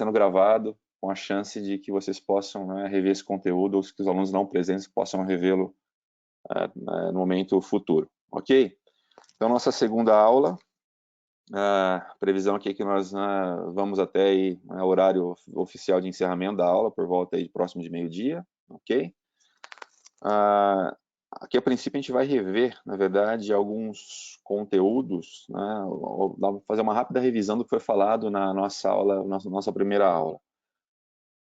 sendo gravado, com a chance de que vocês possam, né, rever esse conteúdo, ou que os alunos não presentes possam revê-lo no momento futuro, ok? Então, nossa segunda aula, a previsão aqui é que nós vamos até aí, o horário oficial de encerramento da aula, por volta aí próximo de meio-dia, ok? Aqui, a princípio, a gente vai rever, na verdade, alguns conteúdos, né, fazer uma rápida revisão do que foi falado na nossa aula, nossa primeira aula.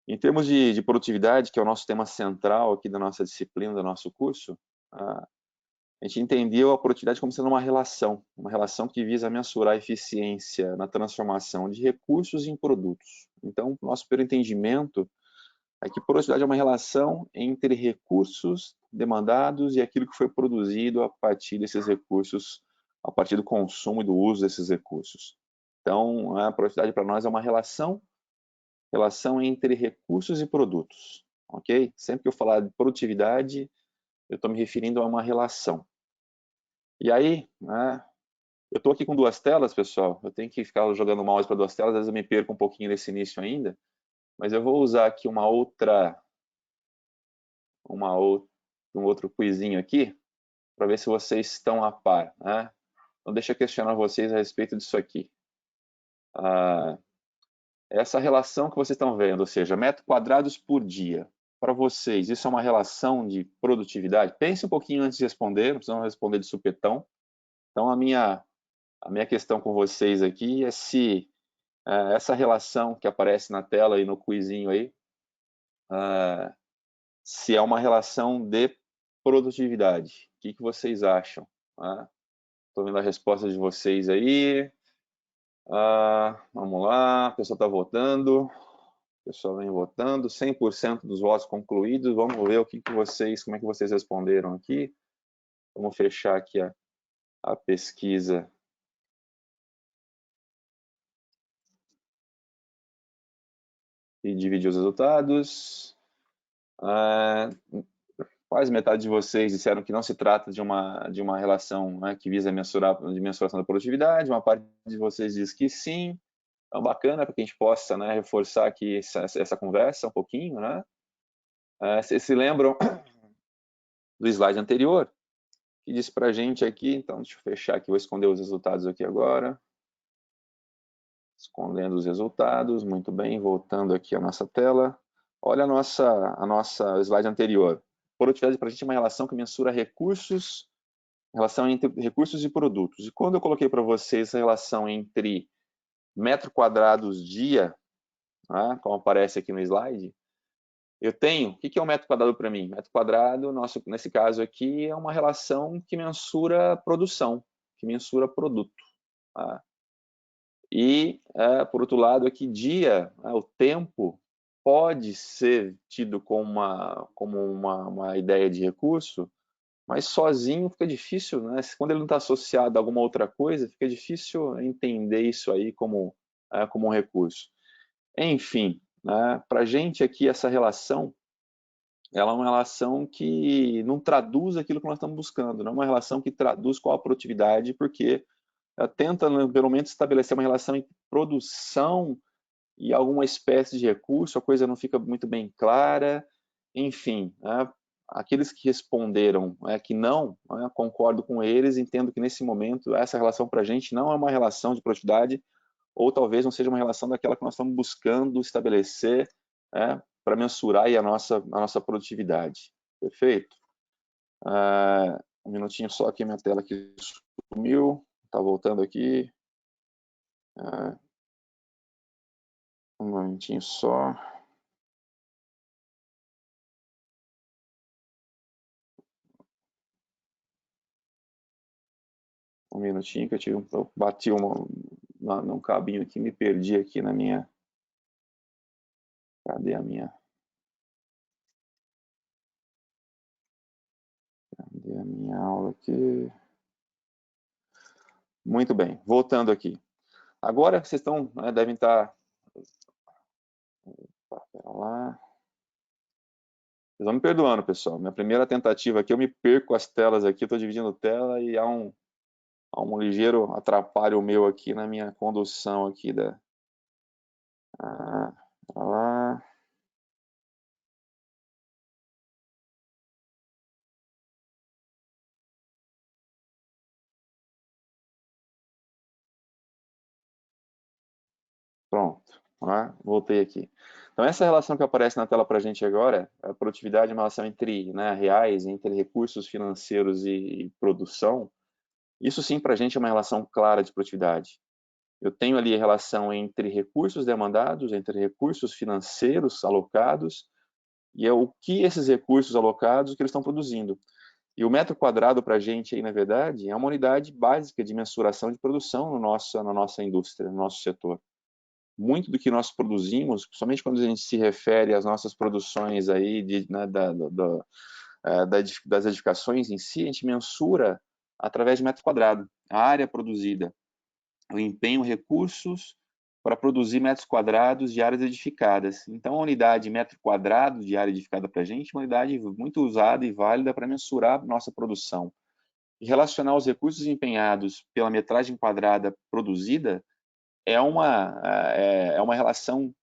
Em termos de produtividade, que é o nosso tema central aqui da nossa disciplina, do nosso curso, a gente entendeu a produtividade como sendo uma relação que visa mensurar a eficiência na transformação de recursos em produtos. Então, nosso primeiro entendimento é que produtividade é uma relação entre recursos demandados e aquilo que foi produzido a partir desses recursos, a partir do consumo e do uso desses recursos. Então, a produtividade para nós é uma relação entre recursos e produtos, ok? Sempre que eu falar de produtividade, eu estou me referindo a uma relação. E aí, né, eu estou aqui com duas telas, pessoal, eu tenho que ficar jogando o mouse para duas telas, às vezes eu me perco um pouquinho nesse início ainda, mas eu vou usar aqui um outro quizinho aqui, para ver se vocês estão a par, né? Então deixa eu questionar vocês a respeito disso aqui. Essa relação que vocês estão vendo, ou seja, metros quadrados por dia, para vocês, isso é uma relação de produtividade? Pense um pouquinho antes de responder, não precisam responder de supetão. Então, a minha questão com vocês aqui é se essa relação que aparece na tela e no quizinho aí, se é uma relação de produtividade. O que vocês acham? Estou vendo a resposta de vocês aí. Vamos lá, a pessoa está votando. O pessoal vem votando. 100% dos votos concluídos. Vamos ver como é que vocês responderam aqui. Vamos fechar aqui a pesquisa. E dividir os resultados. Quase metade de vocês disseram que não se trata de uma relação, né, que visa mensuração da produtividade. Uma parte de vocês diz que sim. Então, bacana, para que a gente possa, né, reforçar aqui essa conversa um pouquinho, né? Vocês se lembram do slide anterior, que disse para a gente aqui, então deixa eu fechar aqui, vou esconder os resultados aqui agora. Escondendo os resultados, muito bem, voltando aqui à nossa tela. Olha a nossa slide anterior. Produtividade para a gente é uma relação que mensura relação entre recursos e produtos. E quando eu coloquei para vocês essa relação entre metros quadrados dia, né, como aparece aqui no slide, eu tenho, o que é um metro quadrado para mim? Metro quadrado, nesse caso aqui, é uma relação que mensura produção, que mensura produto. Tá? E, por outro lado, aqui dia, o tempo, pode ser tido como uma ideia de recurso, mas sozinho fica difícil, né? Quando ele não está associado a alguma outra coisa, fica difícil entender isso aí como um recurso. Enfim, né, para a gente aqui essa relação, ela é uma relação que não traduz aquilo que nós estamos buscando, não é uma relação que traduz qual a produtividade, porque ela tenta, pelo menos, estabelecer uma relação entre produção e alguma espécie de recurso, a coisa não fica muito bem clara, enfim, né, aqueles que responderam que não, né, concordo com eles, entendo que nesse momento essa relação para a gente não é uma relação de produtividade, ou talvez não seja uma relação daquela que nós estamos buscando estabelecer para mensurar aí a nossa produtividade. Perfeito? Um minutinho só aqui, minha tela aqui sumiu, está voltando aqui. Um momentinho só. Um minutinho que eu bati num cabinho aqui, me perdi aqui na minha... Cadê a minha... Cadê a minha aula aqui? Muito bem, voltando aqui. Agora vocês devem estar... Pera lá. Vocês vão me perdoando, pessoal. Minha primeira tentativa aqui, eu me perco as telas aqui, estou dividindo tela e há um ligeiro atrapalho meu aqui na minha condução aqui Pronto, voltei aqui. Então, essa relação que aparece na tela para a gente agora, a produtividade é uma relação entre, né, reais, entre recursos financeiros e produção. Isso sim, para a gente, é uma relação clara de produtividade. Eu tenho ali a relação entre recursos demandados, entre recursos financeiros alocados, e é o que esses recursos alocados que eles estão produzindo. E o metro quadrado para a gente, aí, na verdade, é uma unidade básica de mensuração de produção na nossa indústria, no nosso setor. Muito do que nós produzimos, principalmente quando a gente se refere às nossas produções aí né, das edificações em si, a gente mensura através de metro quadrado, a área produzida. Eu empenho recursos para produzir metros quadrados de áreas edificadas. Então, a unidade metro quadrado de área edificada para a gente é uma unidade muito usada e válida para mensurar nossa produção. E relacionar os recursos empenhados pela metragem quadrada produzida é uma relação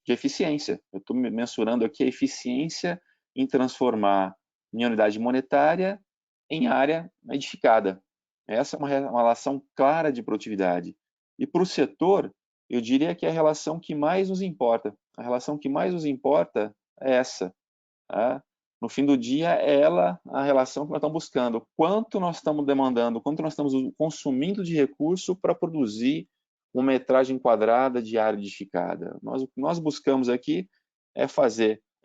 de eficiência. Eu estou mensurando aqui a eficiência em transformar minha unidade monetária em área edificada. Essa é uma relação clara de produtividade. E para o setor, eu diria que é a relação que mais nos importa. A relação que mais nos importa é essa. Tá? No fim do dia, é ela a relação que nós estamos buscando. Quanto nós estamos demandando, quanto nós estamos consumindo de recurso para produzir uma metragem quadrada de área edificada. O que nós buscamos aqui é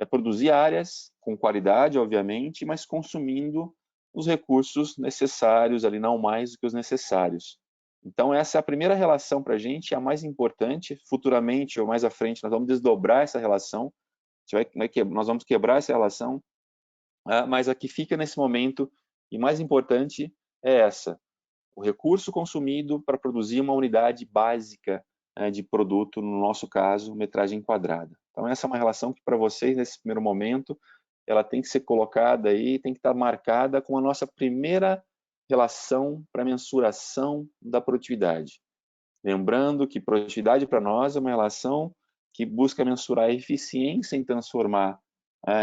produzir áreas com qualidade, obviamente, mas consumindo os recursos necessários ali, não mais do que os necessários. Então, essa é a primeira relação para a gente, a mais importante. Futuramente, ou mais à frente, nós vamos desdobrar essa relação, nós vamos quebrar essa relação, mas a que fica nesse momento, e mais importante, é essa: o recurso consumido para produzir uma unidade básica de produto, no nosso caso, metragem quadrada. Então, essa é uma relação que, para vocês, nesse primeiro momento, ela tem que ser colocada aí, tem que estar marcada com a nossa primeira relação para mensuração da produtividade. Lembrando que produtividade para nós é uma relação que busca mensurar a eficiência em transformar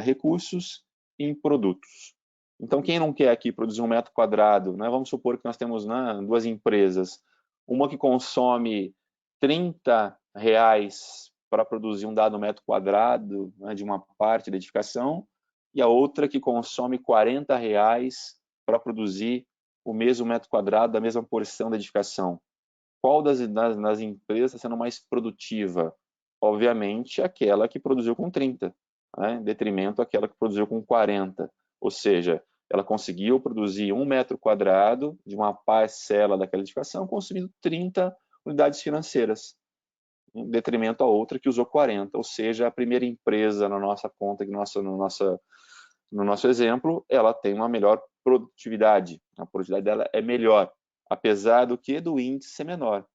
recursos em produtos. Então, quem não quer aqui produzir um metro quadrado, né, vamos supor que nós temos duas empresas, uma que consome R$30 para produzir um dado metro quadrado, né, de uma parte da edificação, e a outra que consome R$40 para produzir o mesmo metro quadrado da mesma porção da edificação. Qual das empresas está sendo mais produtiva? Obviamente, aquela que produziu com 30, né, em detrimento àquela que produziu com 40. Ou seja, ela conseguiu produzir 1 metro quadrado de uma parcela daquela edificação, consumindo 30 unidades financeiras, em detrimento à outra que usou 40. Ou seja, a primeira empresa na nossa conta, no nosso exemplo, ela tem uma melhor produtividade. A produtividade dela é melhor, apesar do índice ser menor.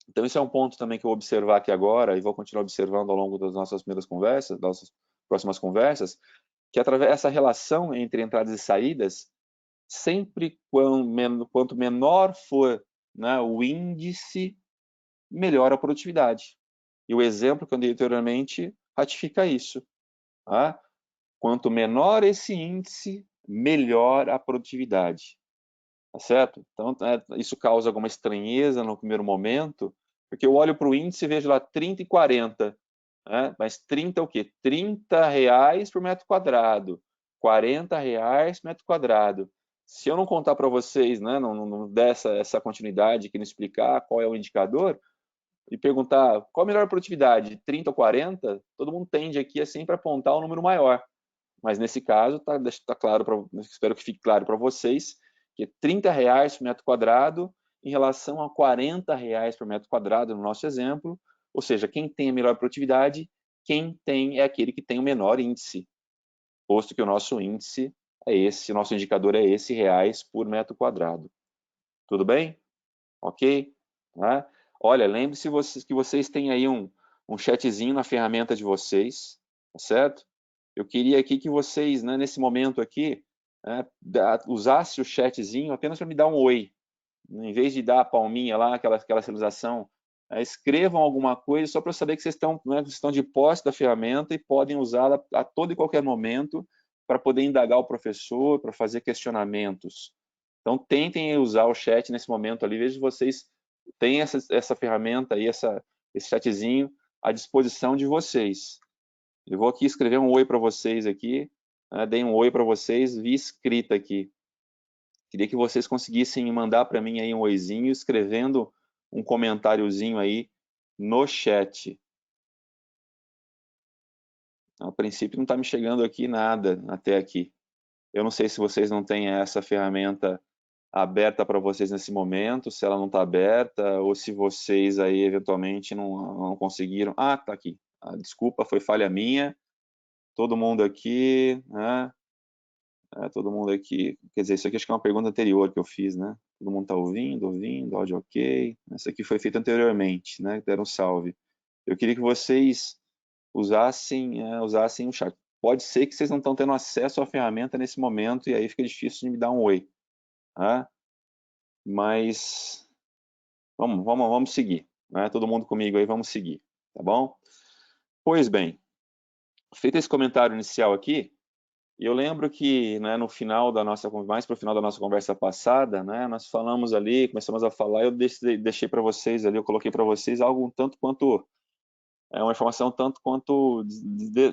Então, isso é um ponto também que eu vou observar aqui agora, e vou continuar observando ao longo das nossas primeiras conversas, das nossas próximas conversas, que através dessa relação entre entradas e saídas, sempre quanto menor for, né, o índice, melhor a produtividade. E o exemplo que eu dei anteriormente ratifica isso. Tá? Quanto menor esse índice, melhor a produtividade. Tá certo? Então, isso causa alguma estranheza no primeiro momento, porque eu olho para o índice e vejo lá 30 e 40, né? Mas 30 é o quê? R$30 por metro quadrado, R$40 por metro quadrado. Se eu não contar para vocês, né, não der essa continuidade, que não explicar qual é o indicador, e perguntar qual a melhor produtividade, 30 ou 40, todo mundo tende aqui a sempre apontar o número maior. Mas nesse caso, tá claro, espero que fique claro para vocês, que é R$30 por metro quadrado em relação a R$40 por metro quadrado no nosso exemplo, ou seja, quem tem a melhor produtividade, quem tem é aquele que tem o menor índice, posto que o nosso índice é esse, o nosso indicador é esse, reais por metro quadrado. Tudo bem? Ok? Né? Olha, lembre-se que vocês têm aí um chatzinho na ferramenta de vocês, tá certo? Eu queria aqui que vocês, né, nesse momento aqui, né, usassem o chatzinho apenas para me dar um oi. Em vez de dar a palminha lá, aquela sinalização, escrevam alguma coisa só para eu saber que vocês estão de posse da ferramenta e podem usá-la a todo e qualquer momento para poder indagar o professor, para fazer questionamentos. Então, tentem usar o chat nesse momento ali, veja se vocês têm essa ferramenta aí, esse chatzinho à disposição de vocês. Eu vou aqui escrever um oi para vocês aqui, né? Dei um oi para vocês, vi escrita aqui. Queria que vocês conseguissem mandar para mim aí um oizinho, escrevendo um comentáriozinho aí no chat. A princípio não está me chegando aqui nada até aqui. Eu não sei se vocês não têm essa ferramenta aberta para vocês nesse momento, se ela não está aberta, ou se vocês aí eventualmente não conseguiram. Ah, tá aqui. Ah, desculpa, foi falha minha. Todo mundo aqui, né? Todo mundo aqui. Quer dizer, isso aqui acho que é uma pergunta anterior que eu fiz, né? Todo mundo está ouvindo, áudio ok. Essa aqui foi feita anteriormente, né? Deram um salve. Eu queria que vocês usassem o chat. Pode ser que vocês não estão tendo acesso à ferramenta nesse momento e aí fica difícil de me dar um oi. Tá? Mas vamos seguir. Né? Todo mundo comigo aí, vamos seguir. Tá bom? Pois bem, feito esse comentário inicial aqui, eu lembro que, né, no final da nossa, mais para o final da nossa conversa passada, né, nós falamos ali, começamos a falar, eu deixei para vocês ali, eu coloquei para vocês algo um tanto quanto, uma informação tanto quanto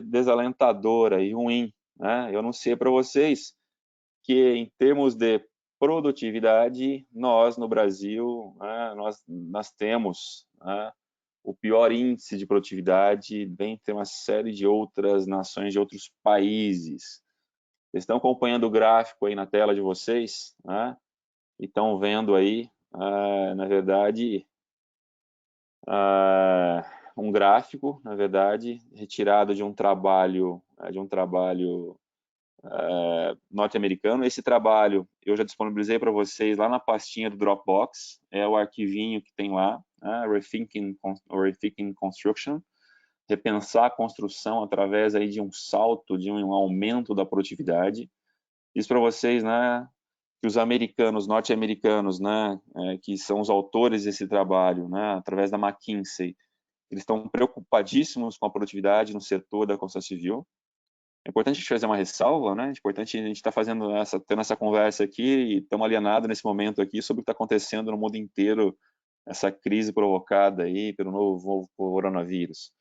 desalentadora e ruim, né? Eu anunciei para vocês que em termos de produtividade, nós no Brasil, né, nós temos, né, o pior índice de produtividade, dentre uma série de outras nações, de outros países. Vocês estão acompanhando o gráfico aí na tela de vocês, né? E estão vendo aí, na verdade, um gráfico, na verdade, retirado de um trabalho, norte-americano. Esse trabalho eu já disponibilizei para vocês lá na pastinha do Dropbox, é o arquivinho que tem lá, né? Rethinking Construction, repensar a construção através aí de um salto, de um aumento da produtividade. Isso para vocês, né, que os americanos, norte-americanos, né, que são os autores desse trabalho, né, através da McKinsey, eles estão preocupadíssimos com a produtividade no setor da construção civil. É importante a gente fazer uma ressalva, né? É importante a gente estar tendo essa conversa aqui e estamos alienados nesse momento aqui sobre o que está acontecendo no mundo inteiro, essa crise provocada aí pelo novo coronavírus.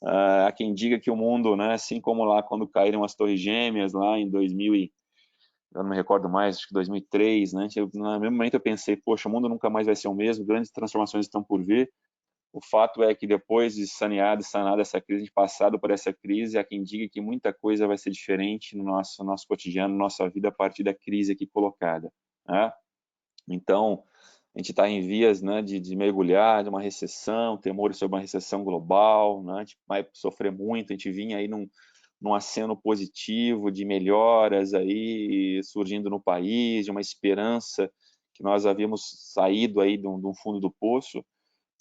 Há quem diga que o mundo, né, assim como lá quando caíram as Torres Gêmeas lá em 2000 eu não me recordo mais, acho que 2003, né? No mesmo momento eu pensei, poxa, o mundo nunca mais vai ser o mesmo, grandes transformações estão por vir. O fato é que depois de sanada essa crise, de passado por essa crise, há quem diga que muita coisa vai ser diferente no nosso cotidiano, nossa vida, a partir da crise aqui colocada. Né? Então, a gente está em vias, né, de mergulhar de uma recessão, temores sobre uma recessão global, né? A gente vai sofrer muito, a gente vinha aí num aceno positivo de melhoras aí surgindo no país, de uma esperança que nós havíamos saído aí de um fundo do poço,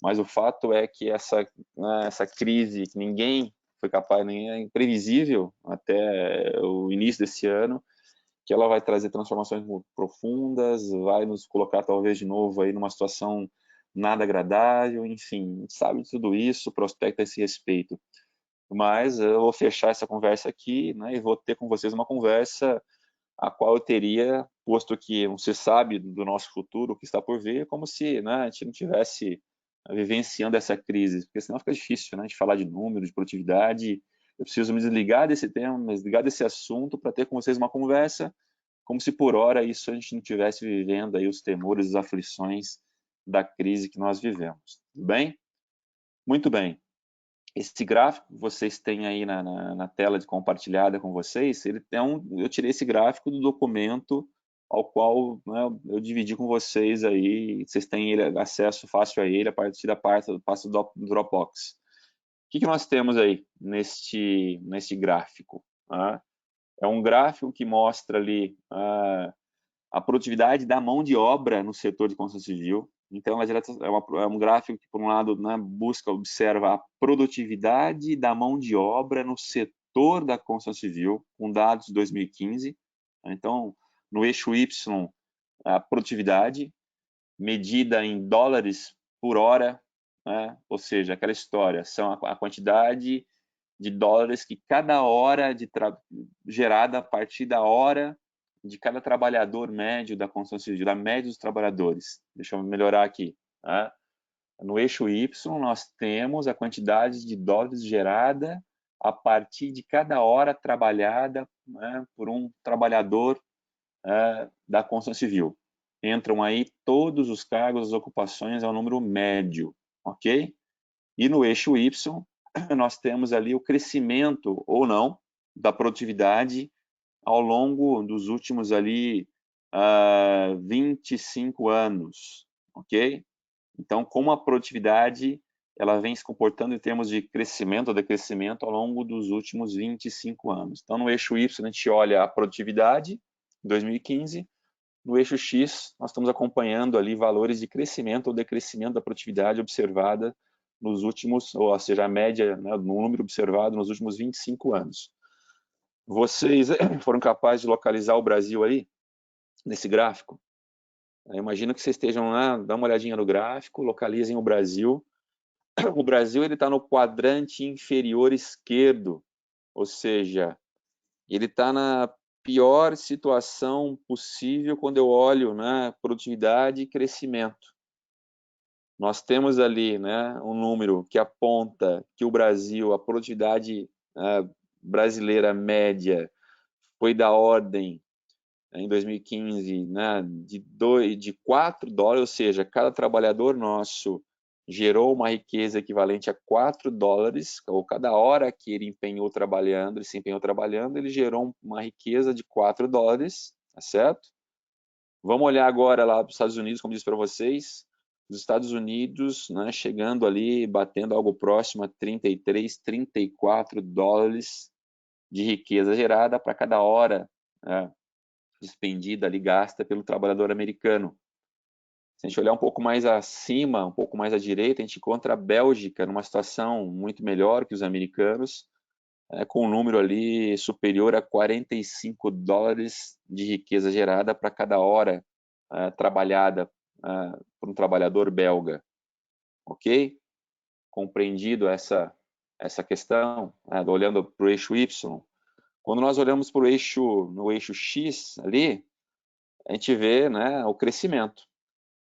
mas o fato é que essa crise que ninguém foi capaz, nem é imprevisível até o início desse ano, que ela vai trazer transformações profundas, vai nos colocar talvez de novo aí numa situação nada agradável, enfim, sabe de tudo isso, prospecta esse respeito. Mas eu vou fechar essa conversa aqui, né, e vou ter com vocês uma conversa a qual eu teria, posto que não se sabe do nosso futuro, o que está por vir, como se, né, a gente não tivesse vivenciando essa crise, porque senão fica difícil, né, de falar de número, de produtividade. Eu preciso me desligar desse tema, me desligar desse assunto para ter com vocês uma conversa, como se por hora isso a gente não estivesse vivendo aí os temores, as aflições da crise que nós vivemos. Tudo bem? Muito bem. Esse gráfico que vocês têm aí na tela de compartilhada com vocês, eu tirei esse gráfico do documento ao qual, né, eu dividi com vocês aí, vocês têm acesso fácil a ele a partir da parte do Dropbox. O que nós temos aí neste gráfico? Né? É um gráfico que mostra ali a produtividade da mão de obra no setor de construção civil. Então, é um gráfico que, por um lado, né, observa a produtividade da mão de obra no setor da construção civil, com dados de 2015. Então, no eixo Y, a produtividade, medida em dólares por hora, né? Ou seja, aquela história, são a quantidade de dólares que cada hora gerada a partir da hora de cada trabalhador médio da construção civil, da média dos trabalhadores. Deixa eu melhorar aqui. Né? no eixo Y, nós temos a quantidade de dólares gerada a partir de cada hora trabalhada, né, por um trabalhador da construção civil. Entram aí todos os cargos, as ocupações, é um número médio, ok? E no eixo Y, nós temos ali o crescimento ou não da produtividade ao longo dos últimos ali 25 anos, ok? Então, como a produtividade ela vem se comportando em termos de crescimento ou decrescimento ao longo dos últimos 25 anos. Então, no eixo Y, a gente olha a produtividade, em 2015, no eixo X, nós estamos acompanhando ali valores de crescimento ou decrescimento da produtividade observada nos últimos, ou seja, a média, né, no número observado nos últimos 25 anos. Vocês foram capazes de localizar o Brasil aí, nesse gráfico? Eu imagino que vocês estejam lá, dá uma olhadinha no gráfico, localizem o Brasil. O Brasil está no quadrante inferior esquerdo, ou seja, ele está na pior situação possível quando eu olho, né, produtividade e crescimento. Nós temos ali, né, um número que aponta que o Brasil, a produtividade brasileira média foi da ordem, em 2015, né, de 4 dólares, ou seja, cada trabalhador nosso gerou uma riqueza equivalente a 4 dólares, ou cada hora que ele se empenhou trabalhando, ele gerou uma riqueza de 4 dólares, tá certo? Vamos olhar agora lá para os Estados Unidos, como disse para vocês, os Estados Unidos, né, chegando ali, batendo algo próximo a 33, 34 dólares de riqueza gerada para cada hora, né, despendida ali, gasta pelo trabalhador americano. Se a gente olhar um pouco mais acima, um pouco mais à direita, a gente encontra a Bélgica numa situação muito melhor que os americanos, com um número ali superior a 45 dólares de riqueza gerada para cada hora trabalhada por um trabalhador belga. Ok? Compreendido essa questão, olhando para o eixo Y. Quando nós olhamos para no eixo X ali, a gente vê, né, o crescimento.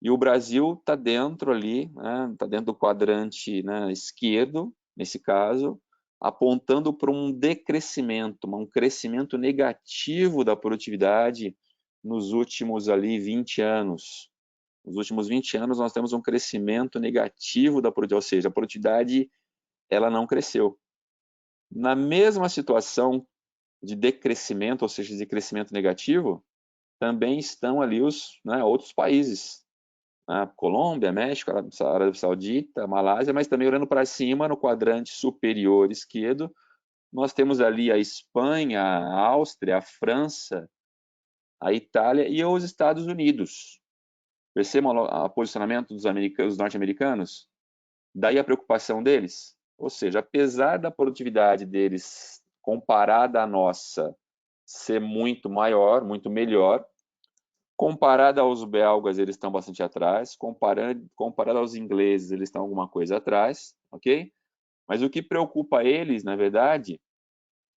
E o Brasil está dentro ali, né, está dentro do quadrante, né, esquerdo, nesse caso, apontando para um decrescimento, um crescimento negativo da produtividade nos últimos ali 20 anos. Nos últimos 20 anos nós temos um crescimento negativo da produtividade, ou seja, a produtividade ela não cresceu. Na mesma situação de decrescimento, ou seja, de crescimento negativo, também estão ali os, né, outros países, Colômbia, México, Arábia Saudita, Malásia, mas também olhando para cima, no quadrante superior esquerdo, nós temos ali a Espanha, a Áustria, a França, a Itália e os Estados Unidos. Percebam o posicionamento dos norte-americanos? Daí a preocupação deles? Ou seja, apesar da produtividade deles comparada à nossa ser muito maior, muito melhor, comparado aos belgas, eles estão bastante atrás. Comparado aos ingleses, eles estão alguma coisa atrás, ok? Mas o que preocupa eles, na verdade,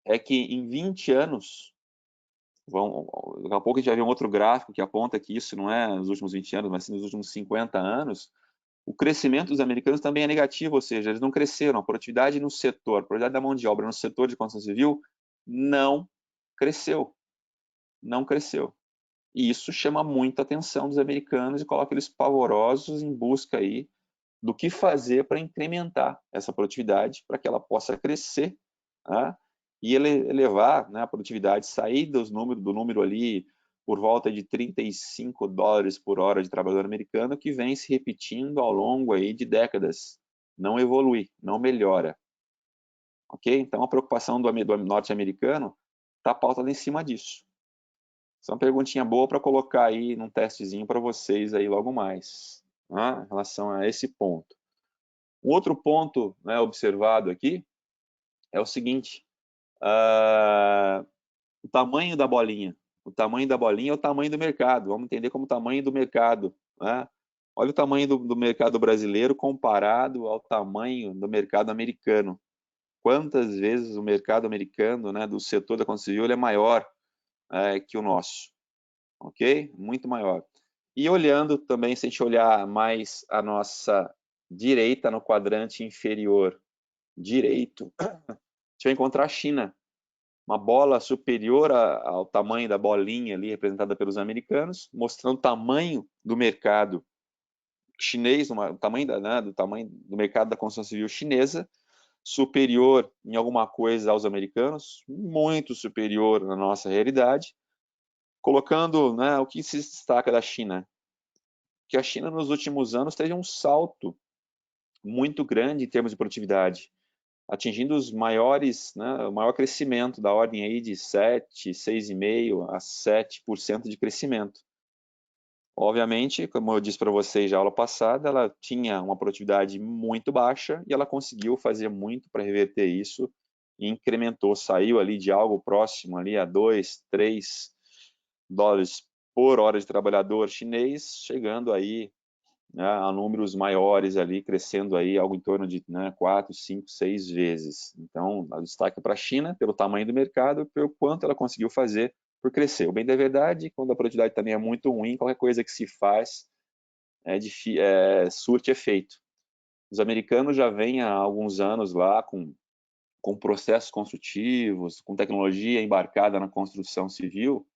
é que em 20 anos, daqui a pouco a gente vai ver um outro gráfico que aponta que isso não é nos últimos 20 anos, mas sim nos últimos 50 anos, o crescimento dos americanos também é negativo, ou seja, eles não cresceram. A produtividade no setor, a produtividade da mão de obra no setor de construção civil não cresceu. Não cresceu. E isso chama muita atenção dos americanos e coloca eles pavorosos em busca aí do que fazer para incrementar essa produtividade, para que ela possa crescer, né? E elevar, né, a produtividade, sair do número ali por volta de 35 dólares por hora de trabalhador americano, que vem se repetindo ao longo aí de décadas. Não evolui, não melhora. Ok? Então a preocupação do norte-americano está pautada em cima disso. Essa é uma perguntinha boa para colocar aí num testezinho para vocês aí logo mais, né, em relação a esse ponto. Um outro ponto, né, observado aqui é o seguinte, o tamanho da bolinha. O tamanho da bolinha é o tamanho do mercado. Vamos entender como o tamanho do mercado, né? Olha o tamanho do mercado brasileiro comparado ao tamanho do mercado americano. Quantas vezes o mercado americano, né, do setor da construção civil, ele é maior que o nosso, ok? Muito maior. E olhando também, se a gente olhar mais a nossa direita no quadrante inferior direito, a gente vai encontrar a China, uma bola superior ao tamanho da bolinha ali representada pelos americanos, mostrando o tamanho do mercado chinês, o tamanho, do tamanho do mercado da construção civil chinesa, superior em alguma coisa aos americanos, muito superior na nossa realidade, colocando, né, o que se destaca da China, que a China nos últimos anos teve um salto muito grande em termos de produtividade, atingindo os maiores, né, o maior crescimento da ordem aí de 7, 6,5% a 7% de crescimento. Obviamente, como eu disse para vocês já na aula passada, ela tinha uma produtividade muito baixa e ela conseguiu fazer muito para reverter isso e incrementou, saiu ali de algo próximo ali a 2, 3 dólares por hora de trabalhador chinês, chegando aí, né, a números maiores ali, crescendo aí algo em torno de, né, 4, 5, 6 vezes. Então, o destaque para a China, pelo tamanho do mercado, pelo quanto ela conseguiu fazer por crescer. O bem da verdade, quando a produtividade também é muito ruim, qualquer coisa que se faz surte efeito. Os americanos já vêm há alguns anos lá com processos construtivos, com tecnologia embarcada na construção civil,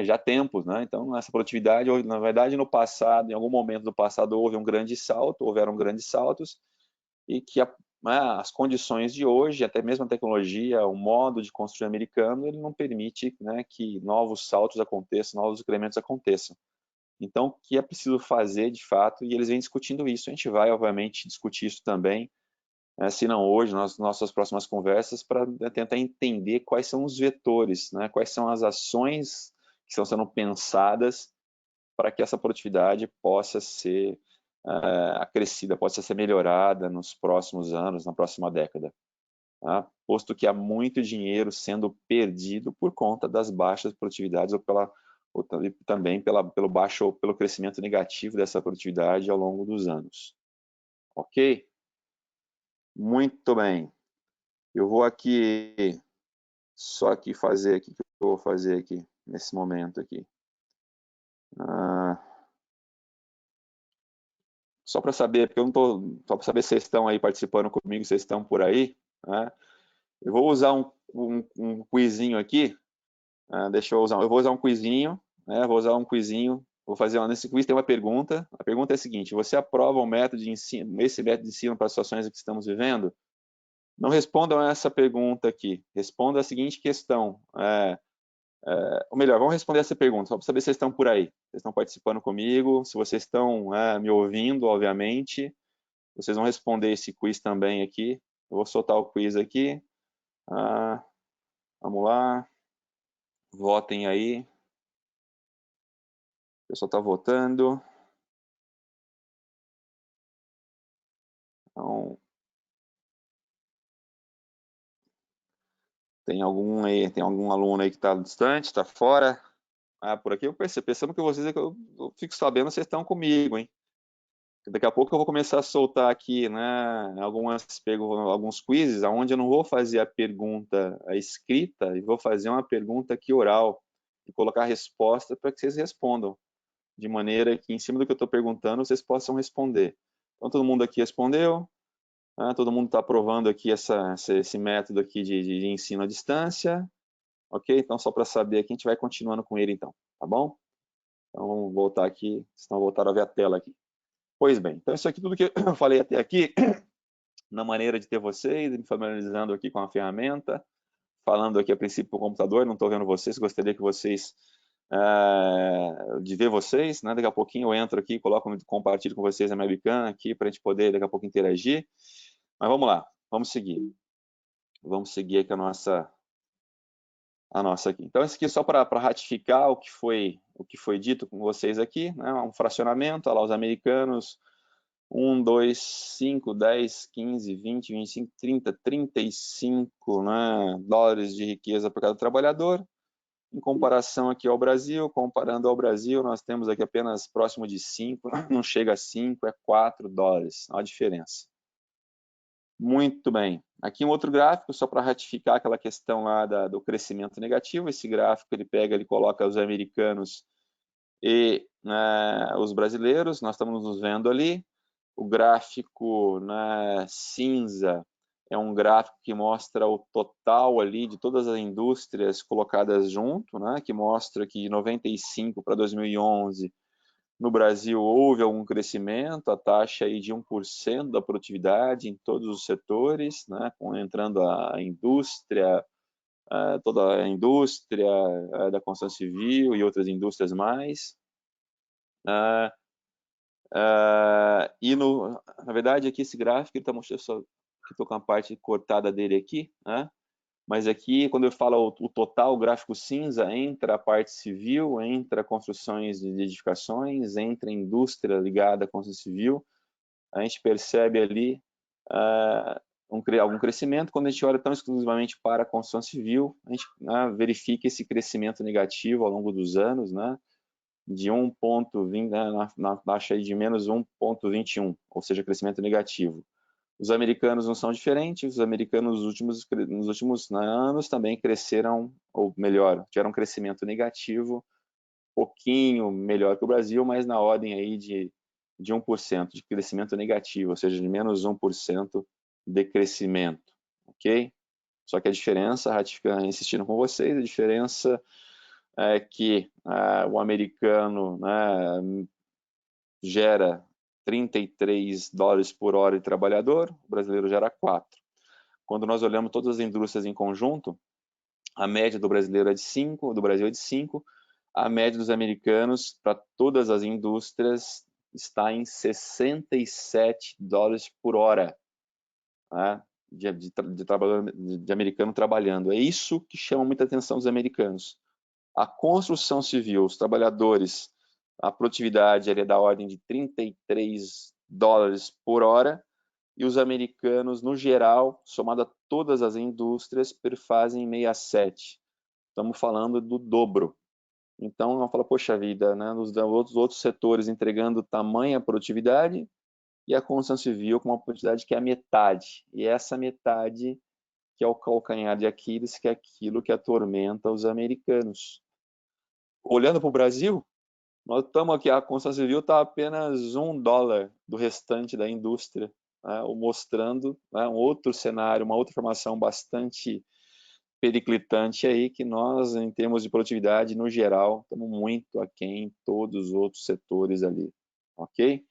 já há tempos, né? Então, essa produtividade, na verdade, no passado, em algum momento do passado, houveram grandes saltos, e que as condições de hoje, até mesmo a tecnologia, o modo de construir americano, ele não permite, né, que novos saltos aconteçam, novos incrementos aconteçam. Então, o que é preciso fazer, de fato, e eles vêm discutindo isso, a gente vai, obviamente, discutir isso também, se não hoje, nas nossas próximas conversas, para tentar entender quais são os vetores, né, quais são as ações que estão sendo pensadas para que essa produtividade possa ser acrescida, possa ser melhorada nos próximos anos, na próxima década. Tá? Posto que há muito dinheiro sendo perdido por conta das baixas produtividades ou também pelo crescimento negativo dessa produtividade ao longo dos anos. Ok? Muito bem. Eu vou aqui fazer aqui o que eu vou fazer aqui nesse momento aqui. Só para saber, porque eu não tô, só para saber se vocês estão aí participando comigo, se vocês estão por aí, né? Eu vou usar um quizinho aqui, eu vou usar um quizinho, né? Vou usar um quizinho, nesse quiz tem uma pergunta, a pergunta é a seguinte: você aprova o método de ensino, esse método de ensino para as situações que estamos vivendo? Não respondam a essa pergunta aqui, respondam a seguinte questão, ou melhor, vamos responder essa pergunta, só para saber se vocês estão por aí, vocês estão participando comigo, se vocês estão me ouvindo, obviamente, vocês vão responder esse quiz também aqui. Eu vou soltar o quiz aqui. Vamos lá. Votem aí. O pessoal está votando. Então, tem algum aluno aí que está distante, está fora? Por aqui eu percebo que vocês, eu fico sabendo que vocês estão comigo, hein? Daqui a pouco eu vou começar a soltar aqui, né, alguns quizzes, onde eu não vou fazer a pergunta escrita, e vou fazer uma pergunta aqui oral, e colocar a resposta para que vocês respondam, de maneira que, em cima do que eu estou perguntando, vocês possam responder. Então, todo mundo aqui respondeu, né, todo mundo está aprovando aqui esse método aqui de ensino à distância, ok? Então, só para saber aqui, a gente vai continuando com ele, então, tá bom? Então, vamos voltar aqui, senão voltar a ver a tela aqui. Pois bem, então isso aqui tudo que eu falei até aqui, na maneira de ter vocês, me familiarizando aqui com a ferramenta, falando aqui a princípio para o computador, não estou vendo vocês, gostaria que vocês, de ver vocês, né? Daqui a pouquinho eu entro aqui, compartilho com vocês a minha webcam aqui, para a gente poder daqui a pouco interagir, mas vamos lá, vamos seguir aqui a nossa aqui. Então, isso aqui é só para ratificar o que foi dito com vocês aqui, né? Um fracionamento, olha lá, os americanos, 1, 2, 5, 10, 15, 20, 25, 30, 35, né, dólares de riqueza por cada trabalhador. Em comparação aqui ao Brasil, comparando ao Brasil, nós temos aqui apenas próximo de 5, não chega a 5, é 4 dólares, olha a diferença. Muito bem. Aqui um outro gráfico, só para ratificar aquela questão lá do crescimento negativo. Esse gráfico ele coloca os americanos e os brasileiros, nós estamos nos vendo ali. O gráfico, né, cinza é um gráfico que mostra o total ali de todas as indústrias colocadas junto, né, que mostra que de 95 para 2011 no Brasil houve algum crescimento, a taxa aí de 1% da produtividade em todos os setores, né, entrando a indústria, toda a indústria da construção civil e outras indústrias mais. Na verdade, aqui esse gráfico, ele está mostrando só que estou com a parte cortada dele aqui, né? Mas aqui, quando eu falo o total, o gráfico cinza, entra a parte civil, entra construções de edificações, entra a indústria ligada à construção civil, a gente percebe ali algum crescimento. Quando a gente olha tão exclusivamente para a construção civil, a gente verifica esse crescimento negativo ao longo dos anos, né? De 1,20, né, na taxa de menos 1,21, ou seja, crescimento negativo. Os americanos não são diferentes, os americanos nos últimos anos também cresceram, ou melhor, tiveram um crescimento negativo, pouquinho melhor que o Brasil, mas na ordem aí de 1% de crescimento negativo, ou seja, de menos 1% de crescimento, ok? Só que a diferença, ratificando, insistindo com vocês, a diferença é que o americano, né, gera 33 dólares por hora de trabalhador, o brasileiro gera 4. Quando nós olhamos todas as indústrias em conjunto, a média do brasileiro é de 5, do Brasil é de 5, a média dos americanos para todas as indústrias está em 67 dólares por hora, né, de americano trabalhando. É isso que chama muita atenção dos americanos. A construção civil, os trabalhadores, a produtividade é da ordem de 33 dólares por hora, e os americanos, no geral, somado a todas as indústrias, perfazem 67. Estamos falando do dobro. Então, vamos falar, poxa vida, né, nos outros setores entregando tamanha produtividade e a construção civil com uma produtividade que é a metade. E essa metade que é o calcanhar de Aquiles, que é aquilo que atormenta os americanos. Olhando para o Brasil, nós estamos aqui, a construção civil está apenas $1 do restante da indústria, né, mostrando, né, um outro cenário, uma outra informação bastante periclitante aí, que nós, em termos de produtividade, no geral, estamos muito aquém em todos os outros setores ali, ok?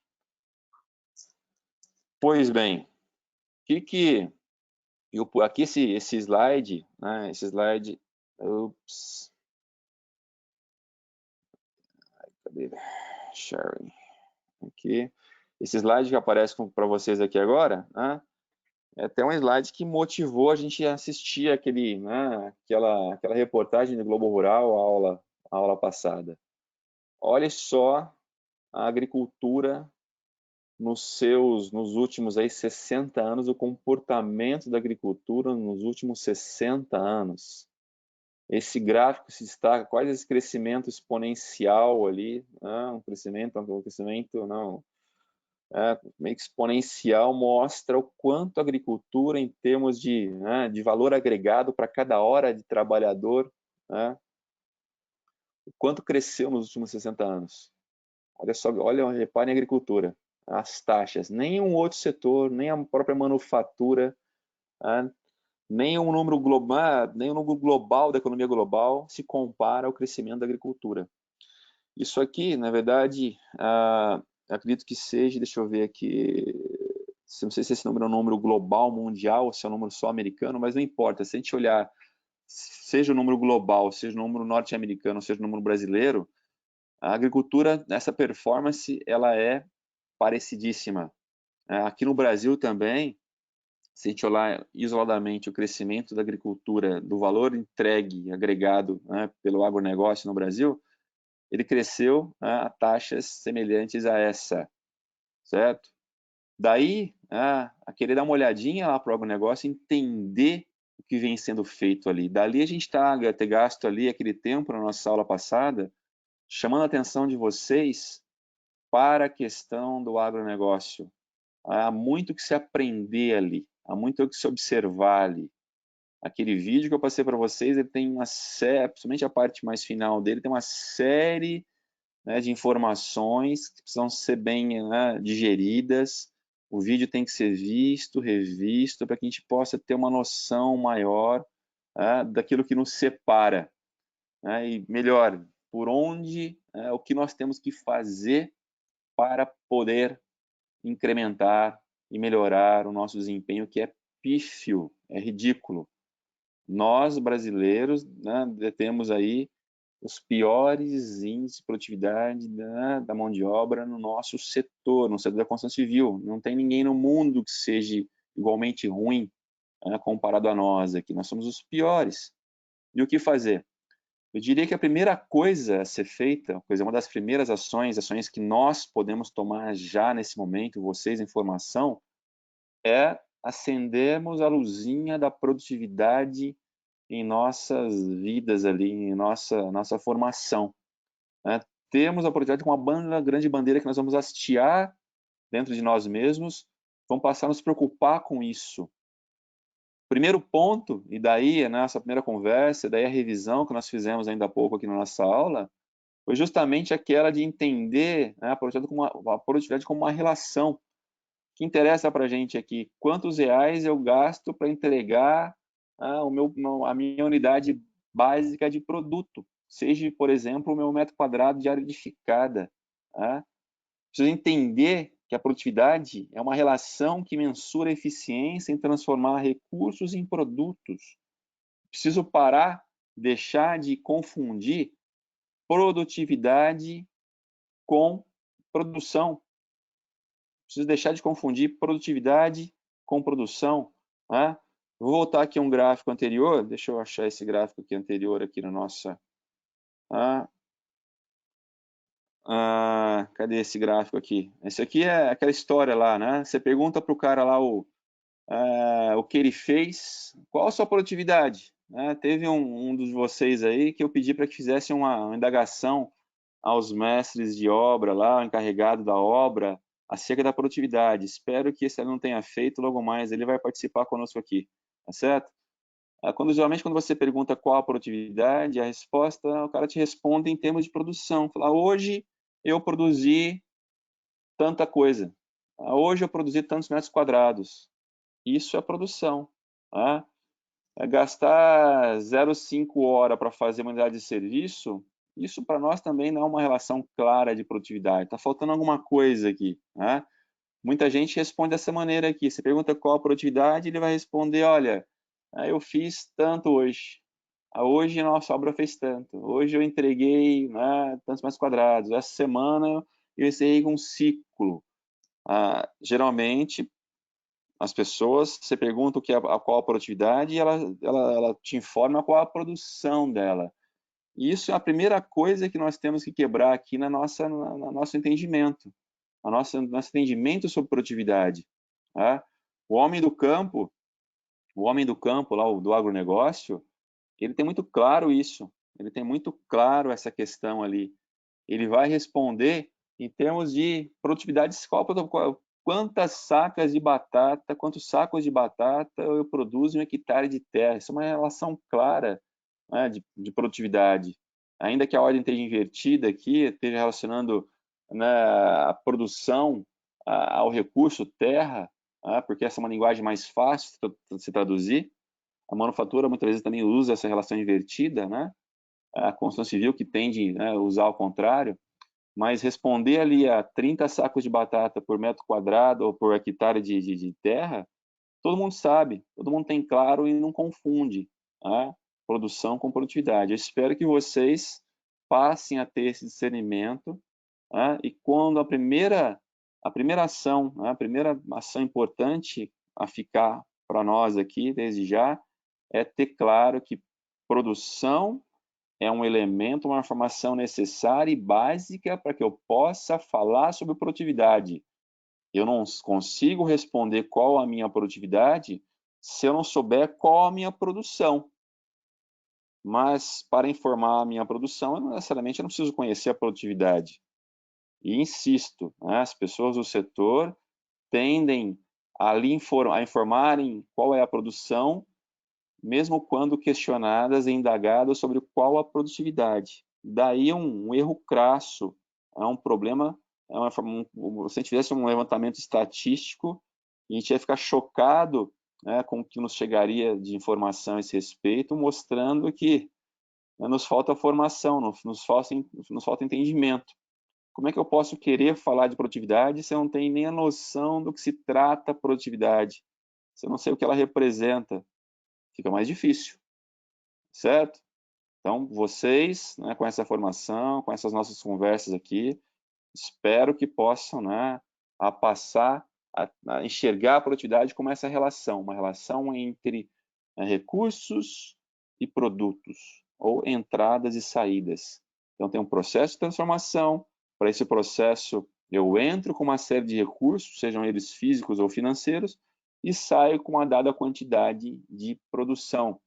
Pois bem, aqui esse slide, né, ups, cadê? Sharing, aqui, esse slide que aparece para vocês aqui agora, né, é até um slide que motivou a gente a assistir aquela reportagem do Globo Rural, a aula passada. Olha só a agricultura nos últimos aí 60 anos, o comportamento da agricultura nos últimos 60 anos. Esse gráfico se destaca quase esse crescimento exponencial ali, um crescimento não, meio que exponencial, mostra o quanto a agricultura, em termos de valor agregado para cada hora de trabalhador, né, o quanto cresceu nos últimos 60 anos. Olha só, reparem a agricultura, as taxas, nenhum outro setor, nem a própria manufatura, nem o número global da economia global se compara ao crescimento da agricultura. Isso aqui, na verdade, acredito que seja, deixa eu ver aqui, não sei se esse número é um número global, mundial, ou se é um número só americano, mas não importa. Se a gente olhar, seja o número global, seja o número norte-americano, seja o número brasileiro, a agricultura, essa performance, ela é parecidíssima. Aqui no Brasil também, se a gente olhar isoladamente o crescimento da agricultura, do valor entregue, agregado, né, pelo agronegócio no Brasil, ele cresceu a taxas semelhantes a essa, certo? Daí, a querer dar uma olhadinha lá para o agronegócio, entender o que vem sendo feito ali. Dali a gente ter gasto ali aquele tempo na nossa aula passada, chamando a atenção de vocês para a questão do agronegócio. Há muito que se aprender ali, há muito que se observar ali. Aquele vídeo que eu passei para vocês, ele tem uma série, principalmente a parte mais final dele, tem uma série, né, de informações que precisam ser bem, né, digeridas, o vídeo tem que ser visto, revisto, para que a gente possa ter uma noção maior daquilo que nos separa. E melhor, por onde, o que nós temos que fazer para poder incrementar e melhorar o nosso desempenho, que é pífio, é ridículo. Nós, brasileiros, temos aí os piores índices de produtividade da mão de obra no nosso setor, no setor da construção civil. Não tem ninguém no mundo que seja igualmente ruim comparado a nós aqui. Nós somos os piores. E o que fazer? Eu diria que a primeira coisa a ser feita, uma das primeiras ações que nós podemos tomar já nesse momento, vocês em formação, é acendermos a luzinha da produtividade em nossas vidas ali, em nossa formação. Temos a oportunidade com uma grande bandeira que nós vamos hastear dentro de nós mesmos, vamos passar a nos preocupar com isso. Primeiro ponto, e daí a nossa primeira conversa, daí a revisão que nós fizemos ainda há pouco aqui na nossa aula, foi justamente aquela de entender a produtividade como uma relação. O que interessa para a gente aqui, quantos reais eu gasto para entregar a minha unidade básica de produto, seja, por exemplo, o meu metro quadrado de área edificada. Preciso entender que a produtividade é uma relação que mensura a eficiência em transformar recursos em produtos. Preciso parar, deixar de confundir produtividade com produção. Preciso deixar de confundir produtividade com produção. Vou voltar aqui a um gráfico anterior. Deixa eu achar esse gráfico aqui anterior aqui na nossa... cadê esse gráfico aqui? Esse aqui é aquela história lá, né? Você pergunta para o cara lá o que ele fez, qual a sua produtividade? Teve um dos vocês aí que eu pedi para que fizesse uma indagação aos mestres de obra lá, o encarregado da obra, acerca da produtividade. Espero que esse aluno tenha feito, logo mais ele vai participar conosco aqui, tá certo? Geralmente quando você pergunta qual a produtividade, a resposta, o cara te responde em termos de produção. Fala, hoje eu produzi tanta coisa. Hoje eu produzi tantos metros quadrados. Isso é produção. Gastar 0,5 hora para fazer uma unidade de serviço, isso para nós também não é uma relação clara de produtividade. Está faltando alguma coisa aqui. Muita gente responde dessa maneira aqui. Você pergunta qual a produtividade, ele vai responder, olha, eu fiz tanto hoje. Hoje a nossa obra fez tanto. Hoje eu entreguei tantos metros quadrados. Essa semana eu encerrei com um ciclo. Geralmente, as pessoas, você pergunta qual a produtividade e ela te informa qual a produção dela. E isso é a primeira coisa que nós temos que quebrar aqui no nosso entendimento. Nosso entendimento sobre produtividade. O homem do campo lá, do agronegócio, ele tem muito claro isso. Ele tem muito claro essa questão ali. Ele vai responder em termos de produtividade, quantas sacas de batata, quantos sacos de batata eu produzo em um hectare de terra. Isso é uma relação clara de produtividade. Ainda que a ordem esteja invertida aqui, esteja relacionando a produção ao recurso terra, porque essa é uma linguagem mais fácil de se traduzir. A manufatura muitas vezes também usa essa relação invertida, a construção civil que tende a usar ao contrário, mas responder ali a 30 sacos de batata por metro quadrado ou por hectare de terra, todo mundo sabe, todo mundo tem claro e não confunde produção com produtividade. Eu espero que vocês passem a ter esse discernimento e quando a primeira ação, a primeira ação importante a ficar para nós aqui, desde já, é ter claro que produção é um elemento, uma informação necessária e básica para que eu possa falar sobre produtividade. Eu não consigo responder qual a minha produtividade se eu não souber qual a minha produção. Mas, para informar a minha produção, eu não preciso conhecer a produtividade. E insisto, as pessoas do setor tendem a informarem qual é a produção, mesmo quando questionadas e indagadas sobre qual a produtividade. Daí um erro crasso, um problema se a gente fizesse um levantamento estatístico, a gente ia ficar chocado, né, com o que nos chegaria de informação a esse respeito, mostrando que, né, nos falta formação, nos falta entendimento. Como é que eu posso querer falar de produtividade se eu não tenho nem a noção do que se trata produtividade? Se eu não sei o que ela representa, fica mais difícil, certo? Então, vocês, né, com essa formação, com essas nossas conversas aqui, espero que possam, né, passar a enxergar a produtividade como essa relação, uma relação entre, né, recursos e produtos, ou entradas e saídas. Então, tem um processo de transformação. Para esse processo, eu entro com uma série de recursos, sejam eles físicos ou financeiros, e saio com uma dada quantidade de produção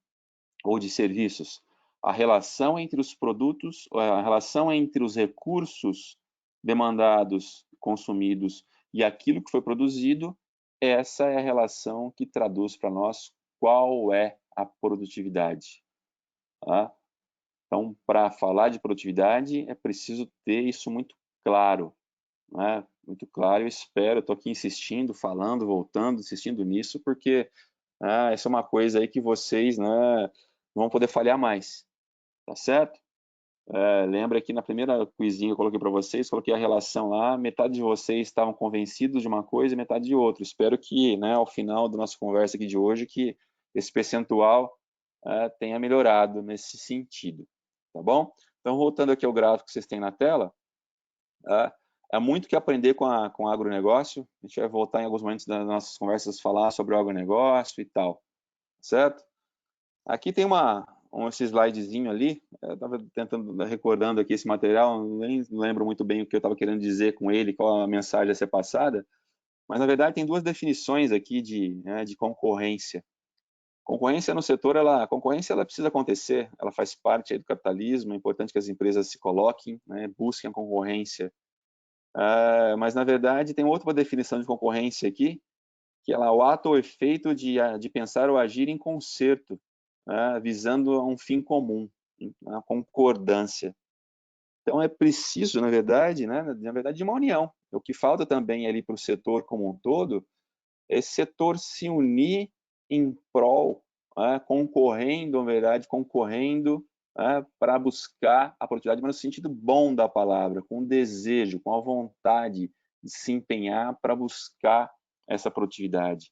ou de serviços. A relação entre os produtos, a relação entre os recursos demandados, consumidos e aquilo que foi produzido, essa é a relação que traduz para nós qual é a produtividade. Tá? Então, para falar de produtividade, é preciso ter isso muito claro. Né? Muito claro, eu espero, eu estou aqui insistindo, falando, voltando, insistindo nisso, porque essa é uma coisa aí que vocês, né, não vão poder falhar mais, tá certo? Lembra que na primeira quizinha que eu coloquei para vocês, coloquei a relação lá, metade de vocês estavam convencidos de uma coisa e metade de outra. Espero que, né, ao final da nossa conversa aqui de hoje, que esse percentual tenha melhorado nesse sentido, tá bom? Então, voltando aqui ao gráfico que vocês têm na tela, é muito que aprender com o agronegócio. A gente vai voltar em alguns momentos das nossas conversas falar sobre o agronegócio e tal, certo? Aqui tem esse slidezinho ali, eu estava tentando, recordando aqui esse material, nem lembro muito bem o que eu estava querendo dizer com ele, qual a mensagem a ser passada, mas na verdade tem duas definições aqui de concorrência. Concorrência no setor, a concorrência ela precisa acontecer, ela faz parte aí do capitalismo, é importante que as empresas se coloquem, né, busquem a concorrência. Mas na verdade tem outra definição de concorrência aqui, que é o ato ou efeito de pensar ou agir em concerto, né, visando a um fim comum, a concordância. Então é preciso, na verdade, de uma união. O que falta também ali para o setor como um todo é esse setor se unir em prol, concorrendo, na verdade, para buscar a produtividade, mas no sentido bom da palavra, com desejo, com a vontade de se empenhar para buscar essa produtividade.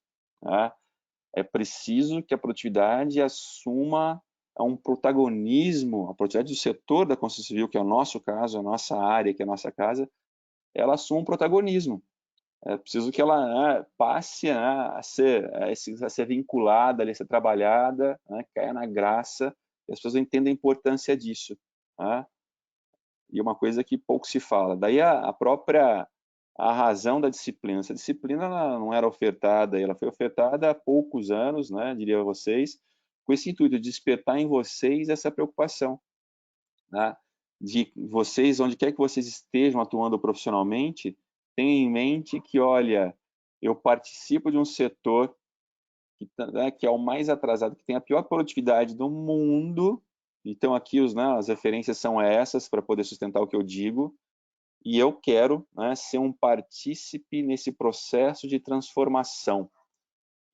É preciso que a produtividade assuma um protagonismo, a produtividade do setor da construção civil, que é o nosso caso, a nossa área, que é a nossa casa, ela assuma um protagonismo. É preciso que ela passe a ser vinculada, a ser trabalhada, caia na graça, e as pessoas entendam a importância disso. E uma coisa que pouco se fala. Daí a razão da disciplina. Essa disciplina ela não era ofertada, ela foi ofertada há poucos anos, né, diria a vocês, com esse intuito de despertar em vocês essa preocupação, né, de vocês, onde quer que vocês estejam atuando profissionalmente, tenham em mente que, olha, eu participo de um setor que é o mais atrasado, que tem a pior produtividade do mundo. Então, aqui as referências são essas para poder sustentar o que eu digo. E eu quero, ser um partícipe nesse processo de transformação.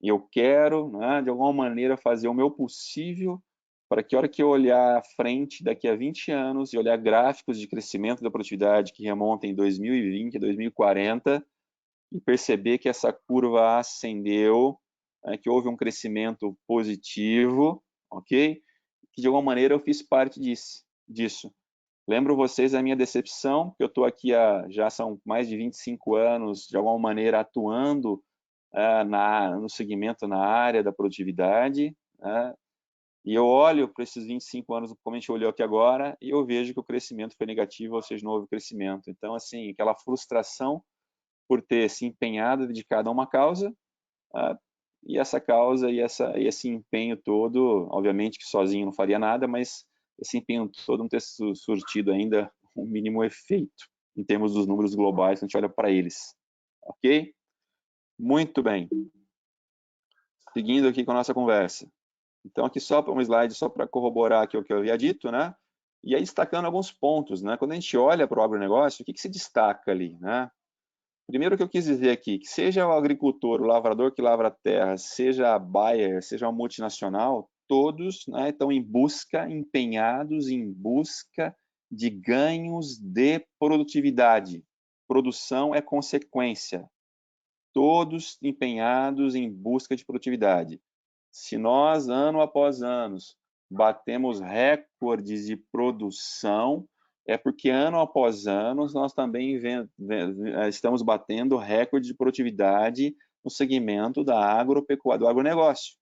E eu quero, de alguma maneira, fazer o meu possível para que, a hora que eu olhar à frente, daqui a 20 anos, e olhar gráficos de crescimento da produtividade que remontam em 2020, 2040, e perceber que essa curva ascendeu, que houve um crescimento positivo, ok? Que, de alguma maneira, eu fiz parte disso. Lembro vocês a minha decepção, que eu estou aqui já são mais de 25 anos, de alguma maneira, atuando no segmento, na área da produtividade, e eu olho para esses 25 anos, como a gente olhou aqui agora, e eu vejo que o crescimento foi negativo, ou seja, não houve crescimento. Então, assim, aquela frustração por ter se empenhado, dedicado a uma causa, e essa causa e esse empenho todo, obviamente que sozinho não faria nada, mas esse empenho todo não ter surtido ainda um mínimo efeito em termos dos números globais, a gente olha para eles. Ok? Muito bem. Seguindo aqui com a nossa conversa. Então, aqui só para um slide, só para corroborar aqui o que eu havia dito, né? E aí destacando alguns pontos, né? Quando a gente olha para o agronegócio, o que se destaca ali, né? Primeiro que eu quis dizer aqui, que seja o agricultor, o lavrador que lavra a terra, seja a Bayer, seja uma multinacional, todos, né, estão em busca, empenhados em busca de ganhos de produtividade. Produção é consequência. Todos empenhados em busca de produtividade. Se nós, ano após ano, batemos recordes de produção, é porque ano após ano nós também estamos batendo recorde de produtividade no segmento da agropecuária, do agronegócio.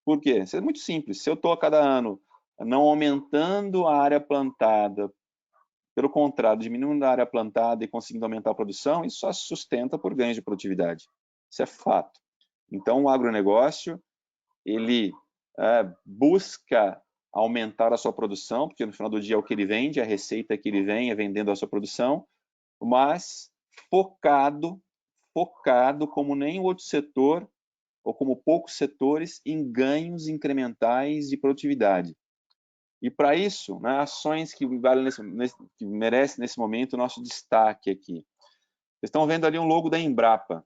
Por quê? Isso é muito simples. Se eu estou a cada ano não aumentando a área plantada, pelo contrário, diminuindo a área plantada e conseguindo aumentar a produção, isso só se sustenta por ganhos de produtividade. Isso é fato. Então, o agronegócio, ele busca aumentar a sua produção, porque no final do dia é o que ele vende, a receita que ele vem é vendendo a sua produção, mas focado como nenhum outro setor, ou como poucos setores, em ganhos incrementais de produtividade. E para isso, né, ações que que merecem nesse momento o nosso destaque aqui. Vocês estão vendo ali um logo da Embrapa.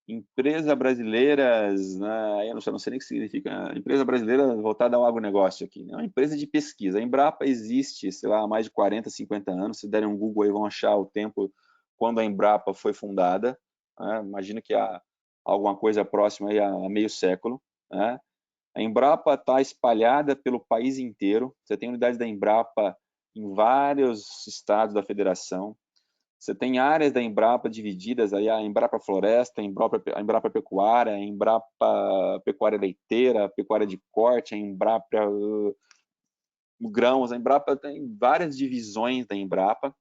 Empresa brasileiras, né, eu não sei nem o que significa, empresa brasileira voltada ao agronegócio aqui. É uma empresa de pesquisa. A Embrapa existe, sei lá, há mais de 40, 50 anos. Se derem um Google aí, vão achar o tempo quando a Embrapa foi fundada. Né? Imagino que há alguma coisa próxima aí a meio século. Né? A Embrapa está espalhada pelo país inteiro. Você tem unidades da Embrapa em vários estados da federação. Você tem áreas da Embrapa divididas, aí a Embrapa Floresta, a Embrapa Pecuária, a Embrapa Pecuária Leiteira, a Pecuária de Corte, a Embrapa Grãos. A Embrapa tem várias divisões da Embrapa,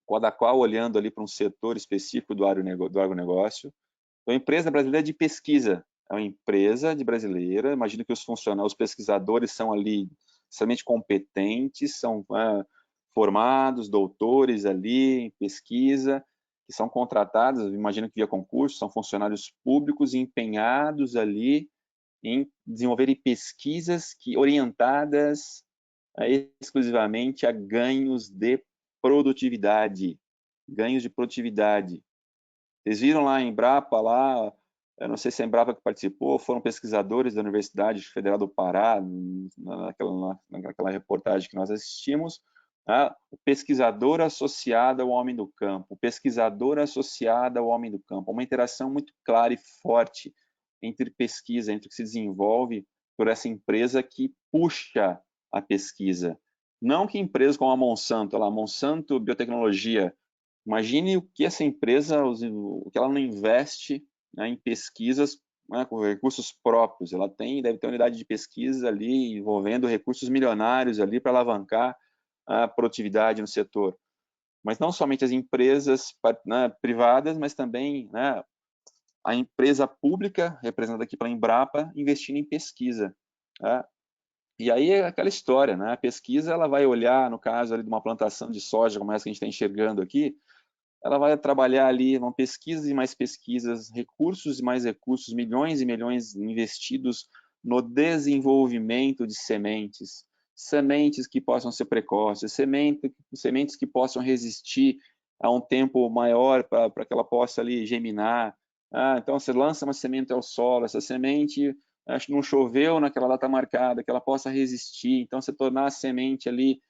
cada qual olhando ali para um setor específico do agronegócio. Então, a empresa brasileira de pesquisa é uma empresa de brasileira. Imagino que os funcionários, os pesquisadores são ali extremamente competentes, são formados, doutores ali em pesquisa, que são contratados, imagino que via concurso, são funcionários públicos empenhados ali em desenvolverem pesquisas orientadas exclusivamente a ganhos de produtividade. Ganhos de produtividade. Vocês viram lá em Embrapa, lá, eu não sei se é a Embrapa que participou, foram pesquisadores da Universidade Federal do Pará, naquela reportagem que nós assistimos, né? O pesquisador associado ao homem do campo, o pesquisador associado ao homem do campo, uma interação muito clara e forte entre pesquisa, entre o que se desenvolve por essa empresa que puxa a pesquisa. Não que empresas como a Monsanto Biotecnologia, imagine o que essa empresa, o que ela não investe, né, em pesquisas, né, com recursos próprios. Ela deve ter unidade de pesquisa ali envolvendo recursos milionários ali para alavancar a produtividade no setor. Mas não somente as empresas, né, privadas, mas também, né, a empresa pública, representada aqui pela Embrapa, investindo em pesquisa. Né? E aí é aquela história, né? A pesquisa ela vai olhar, no caso ali de uma plantação de soja, como essa que a gente está enxergando aqui, ela vai trabalhar ali, vão pesquisas e mais pesquisas, recursos e mais recursos, milhões e milhões investidos no desenvolvimento de sementes, sementes que possam ser precoces, sementes que possam resistir a um tempo maior para que ela possa ali germinar. Então você lança uma semente ao solo, essa semente acho que não choveu naquela data marcada, que ela possa resistir, então você tornar a semente ali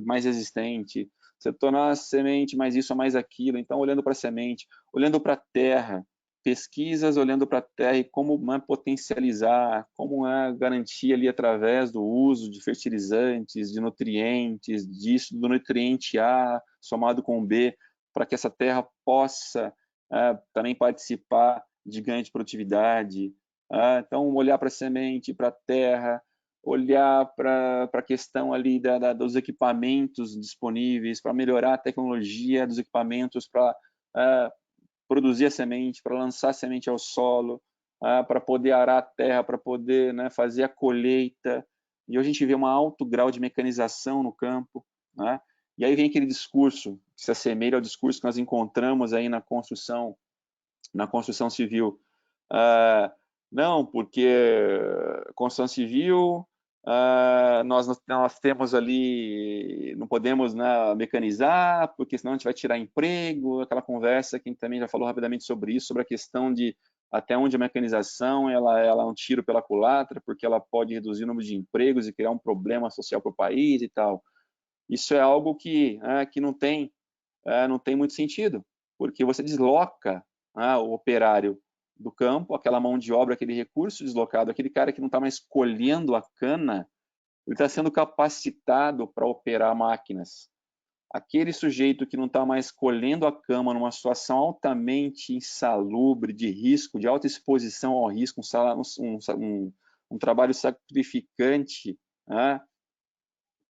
mais resistente, você tornar a semente mais isso ou mais aquilo. Então, olhando para a semente, olhando para a terra, pesquisas olhando para a terra e como potencializar, como garantir ali através do uso de fertilizantes, de nutrientes, disso, do nutriente A somado com B, para que essa terra possa também participar de ganho de produtividade. Então, olhar para a semente, para a terra, olhar para a questão ali dos equipamentos disponíveis, para melhorar a tecnologia dos equipamentos, para produzir a semente, para lançar a semente ao solo, para poder arar a terra, para poder fazer a colheita. E hoje a gente vê um alto grau de mecanização no campo. Né? E aí vem aquele discurso que se assemelha ao discurso que nós encontramos aí na construção civil. Não, porque construção civil nós temos ali, não podemos, né, mecanizar, porque senão a gente vai tirar emprego, aquela conversa que a gente também já falou rapidamente sobre isso, sobre a questão de até onde a mecanização ela é um tiro pela culatra, porque ela pode reduzir o número de empregos e criar um problema social para o país e tal. Isso é algo que não tem muito sentido, porque você desloca, o operário do campo, aquela mão de obra, aquele recurso deslocado, aquele cara que não está mais colhendo a cana, ele está sendo capacitado para operar máquinas. Aquele sujeito que não está mais colhendo a cama numa situação altamente insalubre, de risco, de alta exposição ao risco, um trabalho sacrificante, né,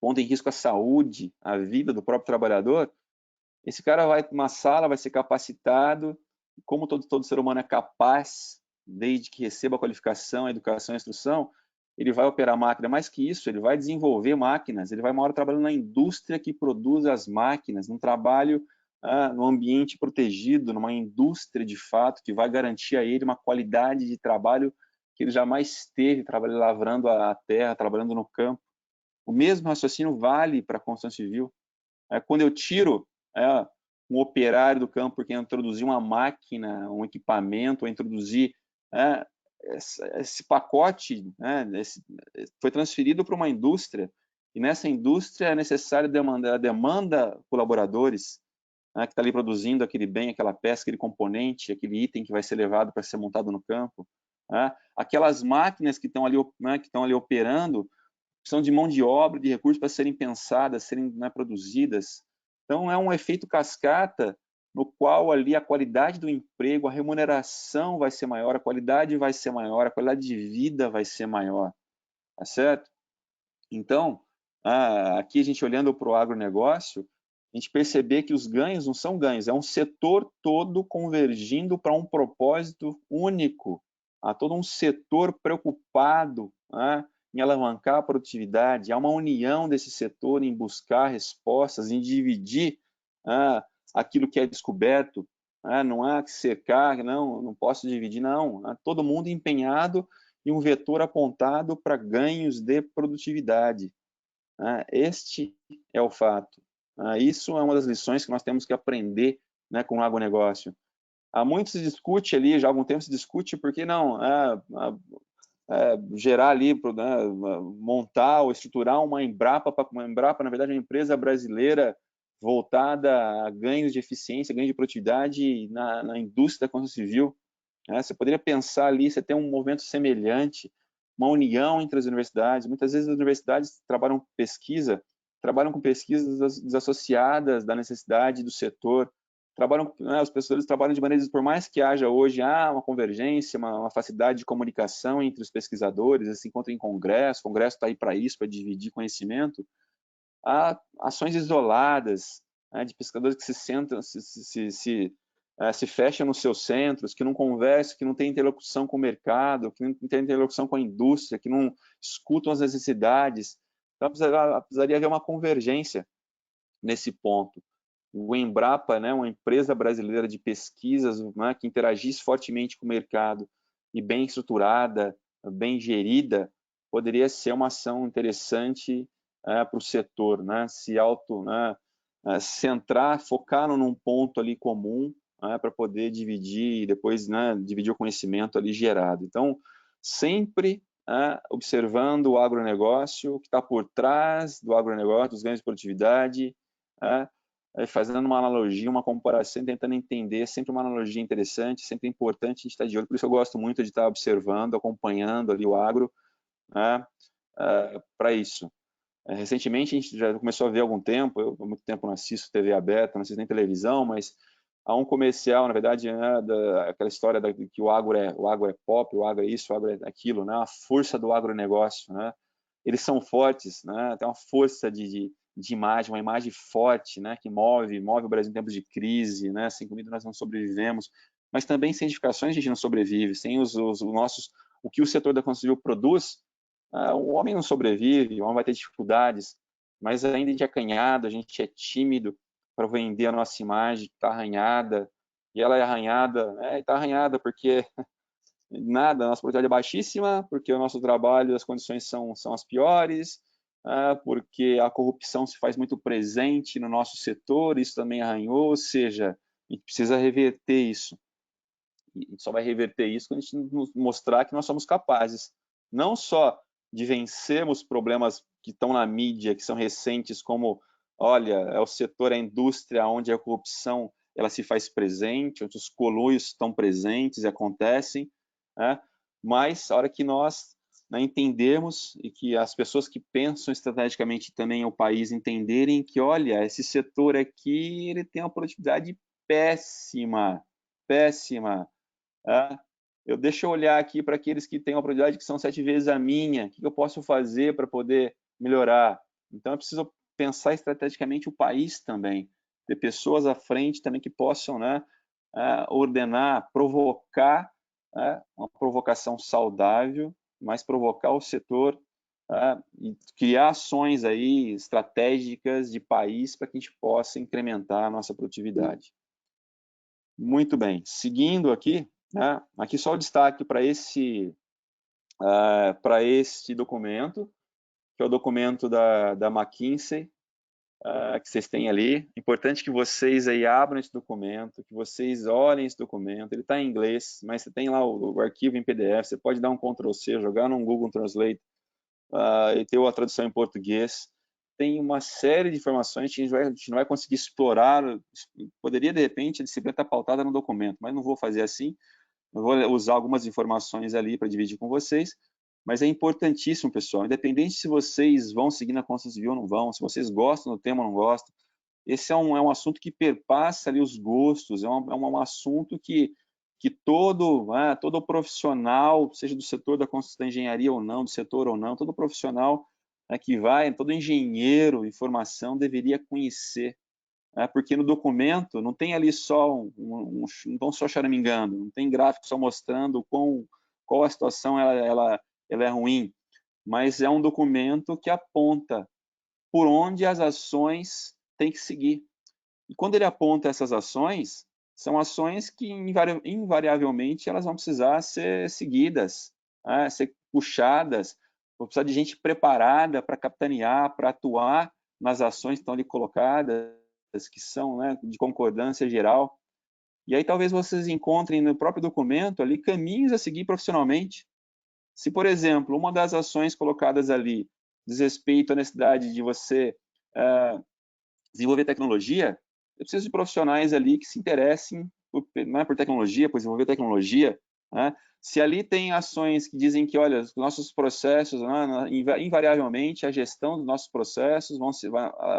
pondo em risco a saúde, a vida do próprio trabalhador, esse cara vai para uma sala, vai ser capacitado, como todo ser humano é capaz, desde que receba a qualificação, a educação e a instrução, ele vai operar máquina. Mais que isso, ele vai desenvolver máquinas, ele vai uma hora trabalhando na indústria que produz as máquinas, num trabalho num ambiente protegido, numa indústria de fato, que vai garantir a ele uma qualidade de trabalho que ele jamais teve, trabalhando, lavrando a terra, trabalhando no campo. O mesmo raciocínio vale para a construção civil. Quando eu tiro um operário do campo porque introduzir uma máquina, um equipamento, ou introduzir esse pacote, foi transferido para uma indústria, e nessa indústria é necessário demanda colaboradores, que está ali produzindo aquele bem, aquela peça, aquele componente, aquele item que vai ser levado para ser montado no campo. Aquelas máquinas que estão ali operando precisam de mão de obra, de recursos para serem pensadas, serem produzidas. Então, é um efeito cascata no qual ali a qualidade do emprego, a remuneração vai ser maior, a qualidade vai ser maior, a qualidade de vida vai ser maior, tá certo? Então, aqui a gente olhando para o agronegócio, a gente perceber que os ganhos não são ganhos, é um setor todo convergindo para um propósito único, há todo um setor preocupado em alavancar a produtividade, há uma união desse setor em buscar respostas, em dividir aquilo que é descoberto, não há que cercar, não posso dividir, não, há todo mundo empenhado e um vetor apontado para ganhos de produtividade. Este é o fato. Isso é uma das lições que nós temos que aprender com o agronegócio. Há muito se discute ali, já há algum tempo se discute por que não gerar ali, montar ou estruturar uma Embrapa, na verdade, é uma empresa brasileira voltada a ganhos de eficiência, ganhos de produtividade na indústria da construção civil. Você poderia pensar ali, você tem um movimento semelhante, uma união entre as universidades. Muitas vezes as universidades trabalham com pesquisas desassociadas da necessidade do setor. Os pesquisadores trabalham de maneira, por mais que haja hoje uma convergência, uma facilidade de comunicação entre os pesquisadores, eles se encontram em congresso, o congresso está aí para isso, para dividir conhecimento. Há ações isoladas, de pesquisadores que se sentam, se fecham nos seus centros, que não conversam, que não têm interlocução com o mercado, que não têm interlocução com a indústria, que não escutam as necessidades. Então, precisaria haver uma convergência nesse ponto. O Embrapa, uma empresa brasileira de pesquisas, que interagisse fortemente com o mercado e bem estruturada, bem gerida, poderia ser uma ação interessante para o setor, centrar, focar num ponto ali comum, para poder dividir e depois dividir o conhecimento ali gerado. Então, sempre observando o agronegócio, o que está por trás do agronegócio, dos ganhos de produtividade, fazendo uma analogia, uma comparação, tentando entender, sempre uma analogia interessante, sempre importante a gente estar de olho. Por isso eu gosto muito de estar observando, acompanhando ali o agro, para isso. Recentemente a gente já começou a ver há algum tempo, eu há muito tempo não assisto TV aberta, não assisto nem televisão, mas há um comercial, na verdade, aquela história que o agro é pop, o agro é isso, o agro é aquilo, a força do agronegócio. Eles são fortes, tem uma força de imagem, uma imagem forte, que move o Brasil em tempos de crise, sem comida nós não sobrevivemos, mas também sem edificações a gente não sobrevive, sem o que o setor da construção civil produz, o homem não sobrevive, o homem vai ter dificuldades, mas ainda a gente é acanhado, a gente é tímido para vender a nossa imagem, está arranhada, e ela é arranhada, está arranhada porque nada, a nossa produtividade é baixíssima, porque o nosso trabalho, as condições são as piores, porque a corrupção se faz muito presente no nosso setor, isso também arranhou, ou seja, a gente precisa reverter isso. E a gente só vai reverter isso quando a gente mostrar que nós somos capazes, não só de vencermos problemas que estão na mídia, que são recentes, como, olha, é o setor, a indústria, onde a corrupção ela se faz presente, onde os coluios estão presentes e acontecem, né? Mas a hora que nós, né, entendermos e que as pessoas que pensam estrategicamente também o país entenderem que, olha, esse setor aqui ele tem uma produtividade péssima, péssima. Deixa eu olhar aqui para aqueles que têm uma produtividade que são 7 vezes a minha, o que eu posso fazer para poder melhorar? Então, é preciso pensar estrategicamente o país também, ter pessoas à frente também que possam, né, ordenar, provocar, uma provocação saudável, mas provocar o setor e criar ações aí estratégicas de país para que a gente possa incrementar a nossa produtividade. Muito bem, seguindo aqui, aqui só o destaque para esse documento, que é o documento da McKinsey, que vocês têm ali. Importante que vocês aí abram esse documento, que vocês olhem esse documento. Ele está em inglês, mas você tem lá o arquivo em PDF, você pode dar um Ctrl+C, jogar no Google Translate e ter a tradução em português. Tem uma série de informações que a gente não vai conseguir explorar. Poderia, de repente, a disciplina estar pautada no documento, mas não vou fazer assim. Eu vou usar algumas informações ali para dividir com vocês, mas é importantíssimo, pessoal, independente se vocês vão seguir na construção civil ou não vão, se vocês gostam do tema ou não gostam, esse é um assunto que perpassa ali os gostos, é um assunto que todo profissional, seja do setor da construção da engenharia ou não, do setor ou não, todo profissional que vai, todo engenheiro em formação deveria conhecer, porque no documento não tem ali só não estão só choramingando, não tem gráfico só mostrando qual a situação ela é ruim, mas é um documento que aponta por onde as ações têm que seguir. E quando ele aponta essas ações, são ações que invariavelmente elas vão precisar ser seguidas, ser puxadas, vão precisar de gente preparada para capitanear, para atuar nas ações que estão ali colocadas, que são, né, de concordância geral. E aí talvez vocês encontrem no próprio documento ali caminhos a seguir profissionalmente. Se, por exemplo, uma das ações colocadas ali diz respeito à necessidade de você desenvolver tecnologia, eu preciso de profissionais ali que se interessem por tecnologia, por desenvolver tecnologia. Se ali tem ações que dizem que, olha, os nossos processos, invariavelmente, a gestão dos nossos processos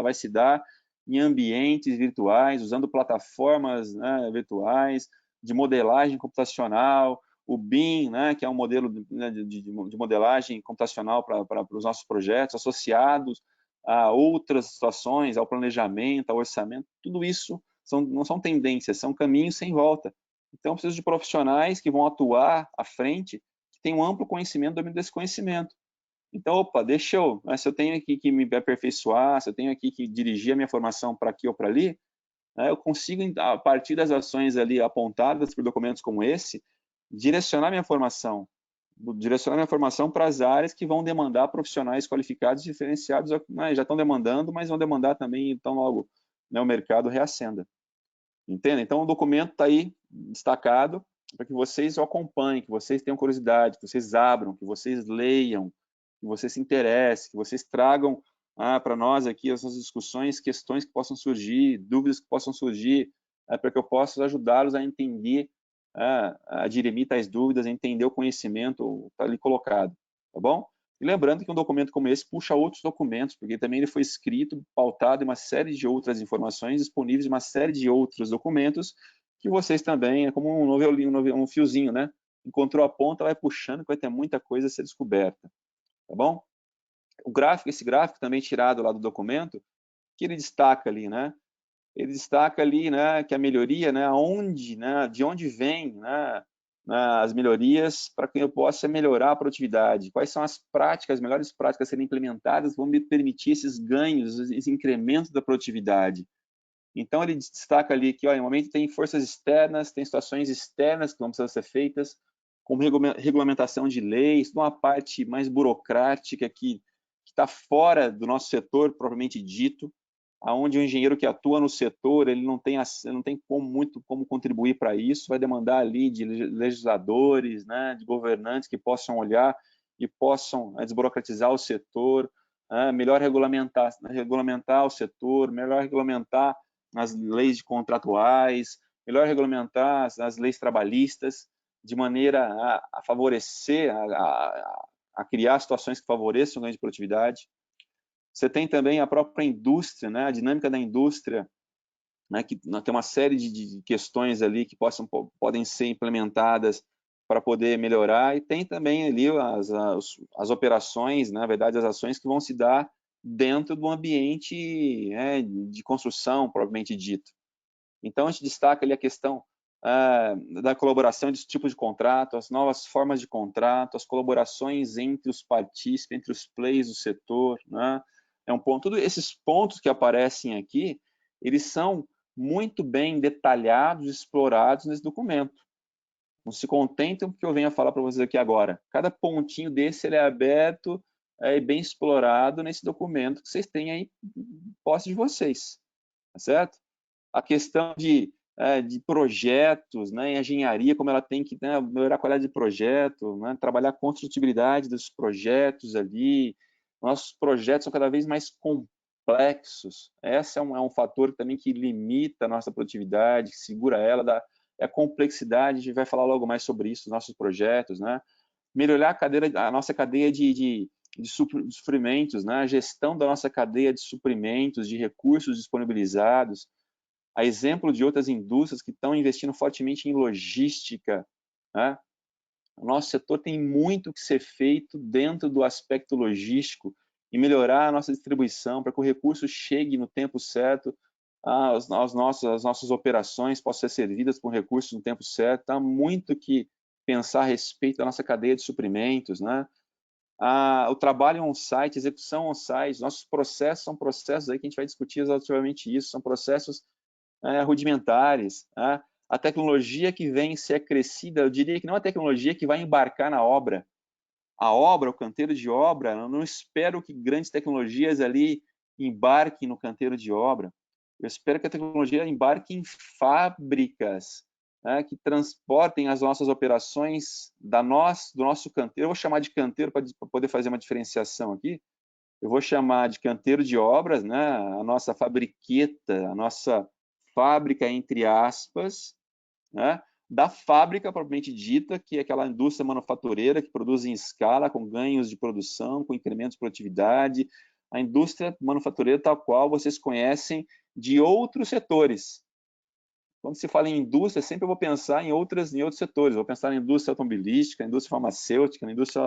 vai se dar em ambientes virtuais, usando plataformas virtuais, de modelagem computacional, o BIM, que é um modelo de modelagem computacional para os nossos projetos, associados a outras situações, ao planejamento, ao orçamento, tudo isso não são tendências, são caminhos sem volta. Então, eu preciso de profissionais que vão atuar à frente, que tenham um amplo conhecimento, domínio desse conhecimento. Então, opa, se eu tenho aqui que me aperfeiçoar, se eu tenho aqui que dirigir a minha formação para aqui ou para ali, eu consigo, a partir das ações ali apontadas por documentos como esse, direcionar minha formação para as áreas que vão demandar profissionais qualificados e diferenciados, já estão demandando, mas vão demandar também, então logo o mercado reacenda. Entende? Então o documento está aí destacado para que vocês o acompanhem, que vocês tenham curiosidade, que vocês abram, que vocês leiam, que vocês se interessem, que vocês tragam para nós aqui as nossas discussões, questões que possam surgir, dúvidas que possam surgir, para que eu possa ajudá-los a entender, a dirimir tais dúvidas, a entender o conhecimento está ali colocado, tá bom? E lembrando que um documento como esse puxa outros documentos, porque também ele foi escrito, pautado em uma série de outras informações disponíveis em uma série de outros documentos que vocês também, é como um fiozinho, né? Encontrou a ponta, vai puxando, que vai ter muita coisa a ser descoberta, tá bom? Esse gráfico também tirado lá do documento, que ele destaca ali, né? Ele destaca ali, né, que a melhoria, né, de onde vem, né, as melhorias para que eu possa melhorar a produtividade. Quais são as melhores práticas a serem implementadas que vão me permitir esses ganhos, esse incremento da produtividade. Então, ele destaca ali que, olha, no momento tem forças externas, tem situações externas que vão precisar ser feitas, como regulamentação de leis, uma parte mais burocrática que está fora do nosso setor propriamente dito, aonde o engenheiro que atua no setor ele não tem muito como contribuir para isso, vai demandar ali de legisladores, né, de governantes que possam olhar e possam desburocratizar o setor, melhor regulamentar o setor, melhor regulamentar as leis contratuais, melhor regulamentar as leis trabalhistas, de maneira a favorecer, a criar situações que favoreçam o ganho de produtividade. Você tem também a própria indústria, né, a dinâmica da indústria, né, que tem uma série de questões ali que podem ser implementadas para poder melhorar, e tem também ali as operações, na verdade, as ações que vão se dar dentro do ambiente de construção, propriamente dito. Então, a gente destaca ali a questão da colaboração desse tipo de contrato, as novas formas de contrato, as colaborações entre os partícipes, entre os players do setor, né? É um ponto. Todos esses pontos que aparecem aqui, eles são muito bem detalhados, explorados nesse documento. Não se contentem com o que eu venho a falar para vocês aqui agora. Cada pontinho desse ele é aberto e bem explorado nesse documento que vocês têm aí em posse de vocês, tá certo? A questão de projetos, né, engenharia, como ela tem que melhorar a qualidade de projeto, né, trabalhar a construtibilidade dos projetos ali. Nossos projetos são cada vez mais complexos. Esse é um fator também que limita a nossa produtividade, que segura ela, é a complexidade. A gente vai falar logo mais sobre isso, nossos projetos, né? Melhorar a nossa cadeia de suprimentos, né? A gestão da nossa cadeia de suprimentos, de recursos disponibilizados, a exemplo de outras indústrias que estão investindo fortemente em logística, né? O nosso setor tem muito que ser feito dentro do aspecto logístico e melhorar a nossa distribuição para que o recurso chegue no tempo certo, as nossas operações possam ser servidas com recursos no tempo certo. Há muito que pensar a respeito da nossa cadeia de suprimentos, né? O trabalho on-site, execução on-site, nossos processos são processos aí que a gente vai discutir exaustivamente isso, são processos rudimentares, né? A tecnologia que vem ser acrescida, eu diria que não é a tecnologia que vai embarcar na obra. A obra, o canteiro de obra, eu não espero que grandes tecnologias ali embarquem no canteiro de obra. Eu espero que a tecnologia embarque em fábricas, né, que transportem as nossas operações do nosso canteiro. Eu vou chamar de canteiro para poder fazer uma diferenciação aqui. Eu vou chamar de canteiro de obras, né, a nossa fabriqueta, a nossa fábrica, entre aspas, né, da fábrica propriamente dita, que é aquela indústria manufatureira que produz em escala, com ganhos de produção, com incrementos de produtividade, a indústria manufatureira tal qual vocês conhecem de outros setores. Quando se fala em indústria, sempre eu vou pensar em outros setores, vou pensar na indústria automobilística, na indústria farmacêutica, na indústria,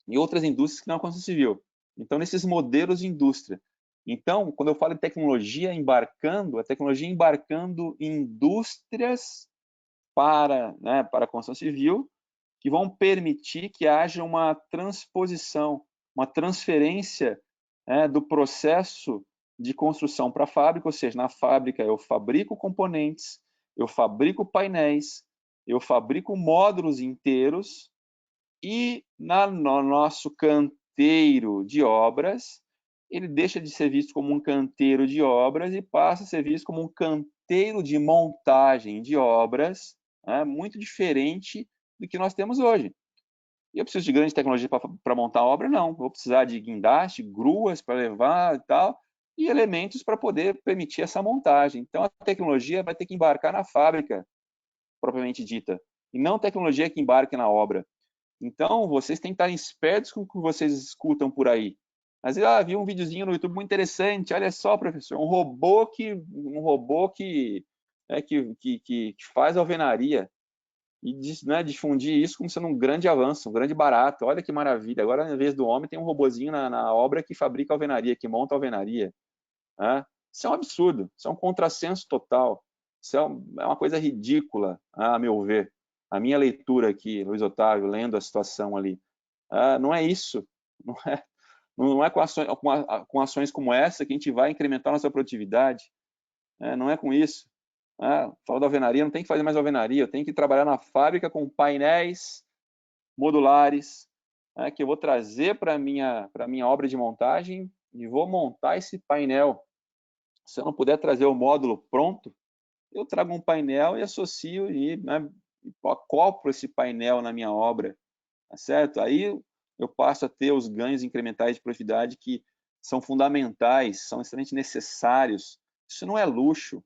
em outras indústrias que não é a construção civil. Então, nesses modelos de indústria. Então, quando eu falo em tecnologia embarcando, a tecnologia embarcando em indústrias para a construção civil, que vão permitir que haja uma transposição, uma transferência do processo de construção para a fábrica, ou seja, na fábrica eu fabrico componentes, eu fabrico painéis, eu fabrico módulos inteiros, e no nosso canteiro de obras, ele deixa de ser visto como um canteiro de obras e passa a ser visto como um canteiro de montagem de obras, muito diferente do que nós temos hoje. E eu preciso de grande tecnologia para montar a obra? Não. Vou precisar de guindaste, gruas para levar e tal, e elementos para poder permitir essa montagem. Então, a tecnologia vai ter que embarcar na fábrica, propriamente dita, e não tecnologia que embarque na obra. Então, vocês têm que estar espertos com o que vocês escutam por aí. Às vezes, vi um videozinho no YouTube muito interessante, olha só, professor, um robô que faz alvenaria, e difundir isso como sendo um grande avanço, um grande barato. Olha que maravilha. Agora, em vez do homem, tem um robozinho na obra que fabrica alvenaria, que monta alvenaria. Isso é um absurdo, isso é um contrassenso total. Isso é uma coisa ridícula, a meu ver. A minha leitura aqui, Luiz Otávio, lendo a situação ali. Não é isso. Não é com ações como essa que a gente vai incrementar nossa produtividade. Não é com isso. Fala da alvenaria, não tem que fazer mais alvenaria, eu tenho que trabalhar na fábrica com painéis modulares, que eu vou trazer para a minha obra de montagem e vou montar esse painel. Se eu não puder trazer o módulo pronto, eu trago um painel e associo e acoplo esse painel na minha obra, tá certo? Aí eu passo a ter os ganhos incrementais de produtividade que são fundamentais, são extremamente necessários. Isso não é luxo,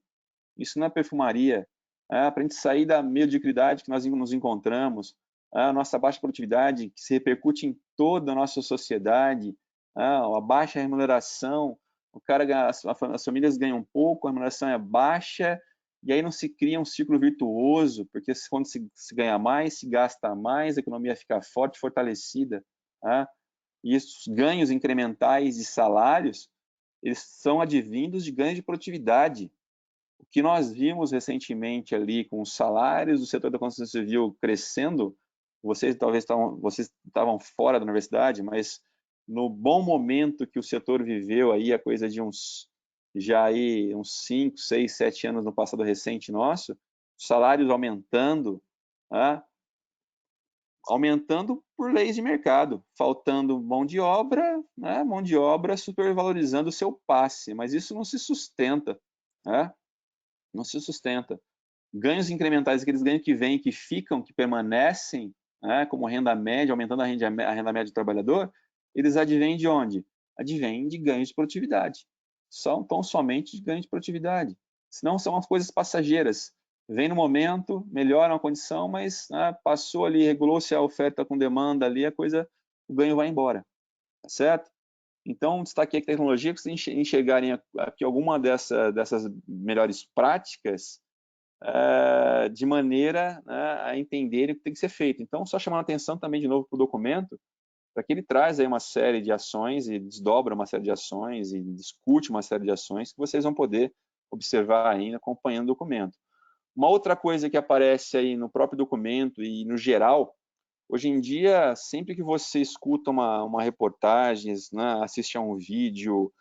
isso não é perfumaria. Para a gente sair da mediocridade que nós nos encontramos, a nossa baixa produtividade que se repercute em toda a nossa sociedade, a baixa remuneração, o cara, as famílias ganham pouco, a remuneração é baixa, e aí não se cria um ciclo virtuoso, porque quando se ganha mais, se gasta mais, a economia fica forte, fortalecida. E esses ganhos incrementais de salários, eles são advindos de ganhos de produtividade. O que nós vimos recentemente ali com os salários do setor da construção civil crescendo, vocês estavam fora da universidade, mas no bom momento que o setor viveu aí, a coisa de uns 5, 6, 7 anos no passado recente nosso, salários aumentando, aumentando por leis de mercado, faltando mão de obra, mão de obra supervalorizando o seu passe, mas isso não se sustenta, não se sustenta. Ganhos incrementais, aqueles ganhos que vêm, que ficam, que permanecem, como renda média, aumentando a renda média do trabalhador, eles advêm de onde? Advêm de ganhos de produtividade. São tão somente de ganhos de produtividade. Senão são as coisas passageiras. Vem no momento, melhoram a condição, mas passou ali, regulou-se a oferta com demanda ali, o ganho vai embora. Tá certo? Então, destaquei a tecnologia, que vocês enxergarem aqui alguma dessas melhores práticas, de maneira a entenderem o que tem que ser feito. Então, só chamando a atenção também de novo para o documento, para que ele traz aí uma série de ações e desdobra uma série de ações e discute uma série de ações que vocês vão poder observar ainda acompanhando o documento. Uma outra coisa que aparece aí no próprio documento e no geral, hoje em dia, sempre que você escuta uma reportagem, assiste a um vídeo,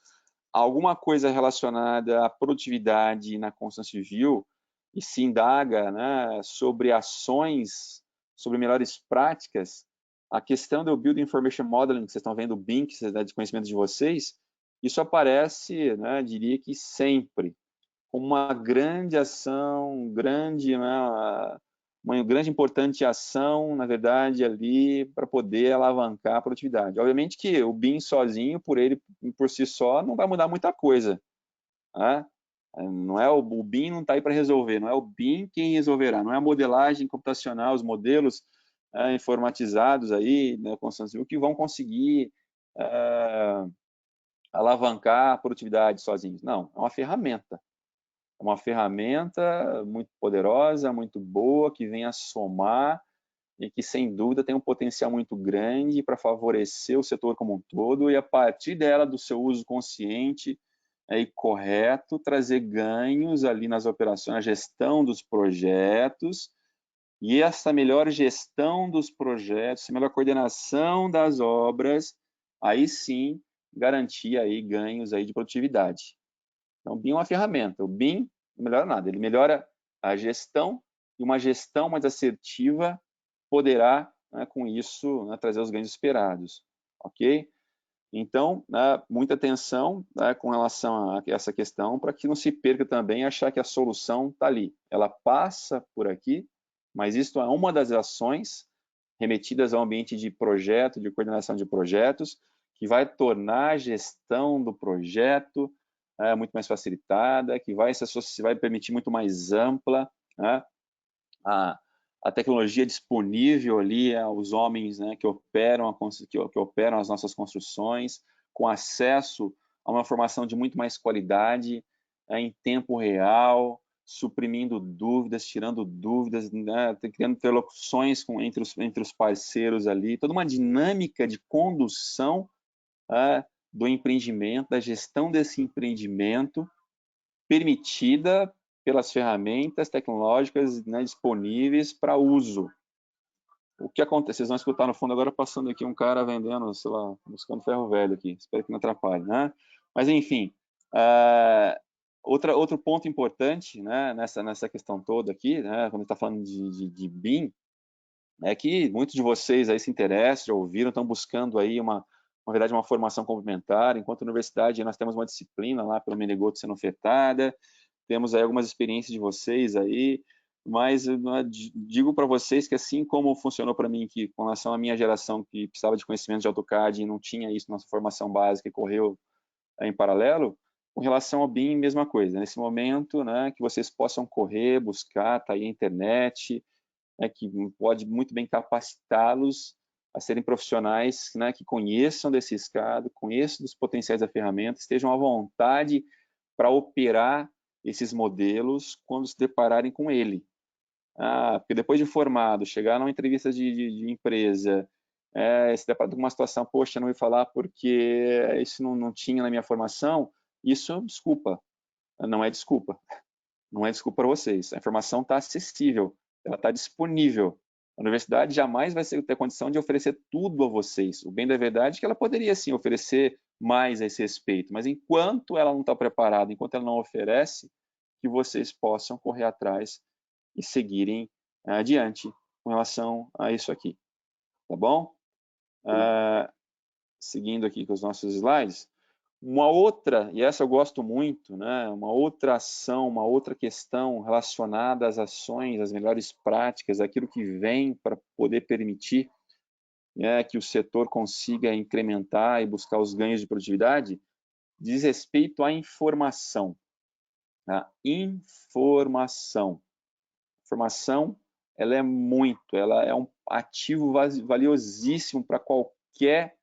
alguma coisa relacionada à produtividade na construção civil e se indaga sobre ações, sobre melhores práticas, a questão do Building Information Modeling, que vocês estão vendo o BIM, que é de conhecimento de vocês, isso aparece, diria que sempre, como uma grande ação, uma grande importante ação, na verdade, ali para poder alavancar a produtividade. Obviamente que o BIM sozinho, por si só, não vai mudar muita coisa. Não é o BIM não está aí para resolver, não é o BIM quem resolverá, não é a modelagem computacional, os modelos informatizados aí, né, construção civil, que vão conseguir alavancar a produtividade sozinhos. Não, é uma ferramenta. É uma ferramenta muito poderosa, muito boa, que vem a somar e que, sem dúvida, tem um potencial muito grande para favorecer o setor como um todo e, a partir dela, do seu uso consciente e correto, trazer ganhos ali nas operações, na gestão dos projetos, e essa melhor gestão dos projetos, essa melhor coordenação das obras, aí sim garantir aí ganhos aí de produtividade. Então, o BIM é uma ferramenta. O BIM não melhora nada, ele melhora a gestão, e uma gestão mais assertiva poderá, com isso, trazer os ganhos esperados. Ok? Então, muita atenção com relação a essa questão, para que não se perca também achar que a solução está ali. Ela passa por aqui, mas isso é uma das ações remetidas ao ambiente de projeto, de coordenação de projetos, que vai tornar a gestão do projeto muito mais facilitada, que vai permitir muito mais ampla a tecnologia disponível ali aos homens que operam as nossas construções, com acesso a uma informação de muito mais qualidade, em tempo real, suprimindo dúvidas, tirando dúvidas, criando interlocuções entre os parceiros ali, toda uma dinâmica de condução do empreendimento, da gestão desse empreendimento, permitida pelas ferramentas tecnológicas disponíveis para uso. O que acontece? Vocês vão escutar no fundo agora passando aqui um cara vendendo, sei lá, buscando ferro velho aqui. Espero que não atrapalhe, né? Mas enfim, Outro ponto importante, né, nessa questão toda aqui, né, quando está falando de BIM, é que muitos de vocês aí se interessam, já ouviram, estão buscando aí na verdade, uma formação complementar. Enquanto universidade, nós temos uma disciplina lá pelo Menegoto sendo ofertada, temos aí algumas experiências de vocês aí, mas eu digo para vocês que assim como funcionou para mim, que com relação à minha geração, que precisava de conhecimento de AutoCAD e não tinha isso na nossa formação básica e correu em paralelo, com relação ao BIM, mesma coisa. Nesse momento, né, que vocês possam correr, buscar, tá aí a internet, né, que pode muito bem capacitá-los a serem profissionais, né, que conheçam desse escada, conheçam dos potenciais da ferramenta, estejam à vontade para operar esses modelos quando se depararem com ele. Porque depois de formado, chegar numa entrevista de empresa, se deparar com uma situação, poxa, não ouvi falar porque isso não tinha na minha formação, isso, desculpa, não é desculpa. Não é desculpa para vocês. A informação está acessível, ela está disponível. A universidade jamais vai ter condição de oferecer tudo a vocês. O bem da verdade é que ela poderia sim oferecer mais a esse respeito, mas enquanto ela não está preparada, enquanto ela não oferece, que vocês possam correr atrás e seguirem adiante com relação a isso aqui. Tá bom? Seguindo aqui com os nossos slides. Uma outra, e essa eu gosto muito, né? Uma outra ação, uma outra questão relacionada às ações, às melhores práticas, aquilo que vem para poder permitir, né, que o setor consiga incrementar e buscar os ganhos de produtividade, diz respeito à informação. A informação. Informação, ela é um ativo valiosíssimo para qualquer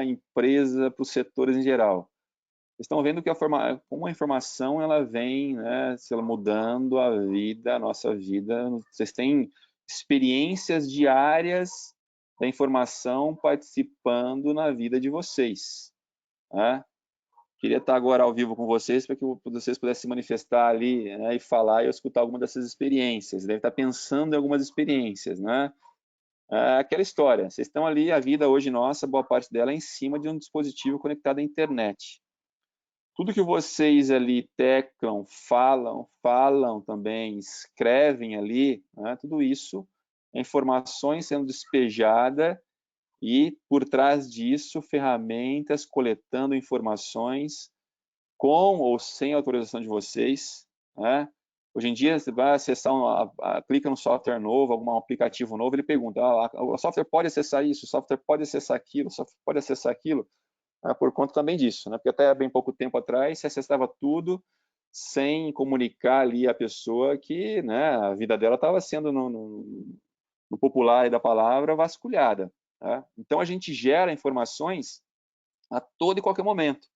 empresa, para os setores em geral. Vocês estão vendo que como a informação ela vem, né, mudando a nossa vida. Vocês têm experiências diárias da informação participando na vida de vocês. Né? Queria estar agora ao vivo com vocês para que vocês pudessem se manifestar ali, né, e falar e eu escutar alguma dessas experiências. Deve estar pensando em algumas experiências, né? Aquela história. Vocês estão ali, a vida hoje nossa, boa parte dela é em cima de um dispositivo conectado à internet. Tudo que vocês ali teclam, falam também, escrevem ali, né, tudo isso é informações sendo despejada e, por trás disso, ferramentas coletando informações com ou sem autorização de vocês. Né? Hoje em dia, você vai acessar, clica no software novo, algum aplicativo novo, ele pergunta, o software pode acessar isso, o software pode acessar aquilo, o software pode acessar aquilo. Por conta também disso, né? Porque até bem pouco tempo atrás se acessava tudo sem comunicar ali a pessoa que, né, a vida dela estava sendo, no popular da palavra, vasculhada. Tá? Então a gente gera informações a todo e qualquer momento.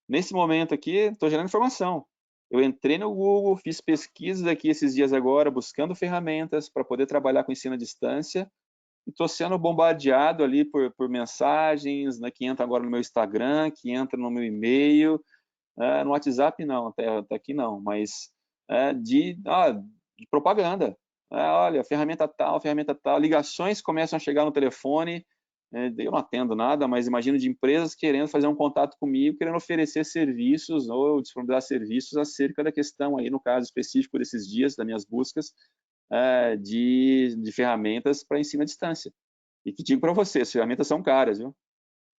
Nesse momento aqui, estou gerando informação. Eu entrei no Google, fiz pesquisas aqui esses dias agora, buscando ferramentas para poder trabalhar com ensino à distância, e estou sendo bombardeado ali por mensagens, né, que entra agora no meu Instagram, que entra no meu e-mail, no WhatsApp não, até aqui não, mas de propaganda. Olha, ferramenta tal, ligações começam a chegar no telefone, eu não atendo nada, mas imagino de empresas querendo fazer um contato comigo, querendo oferecer serviços ou disponibilizar serviços acerca da questão aí, no caso específico desses dias, das minhas buscas, de ferramentas para ensino à distância. E que digo para vocês, as ferramentas são caras, viu?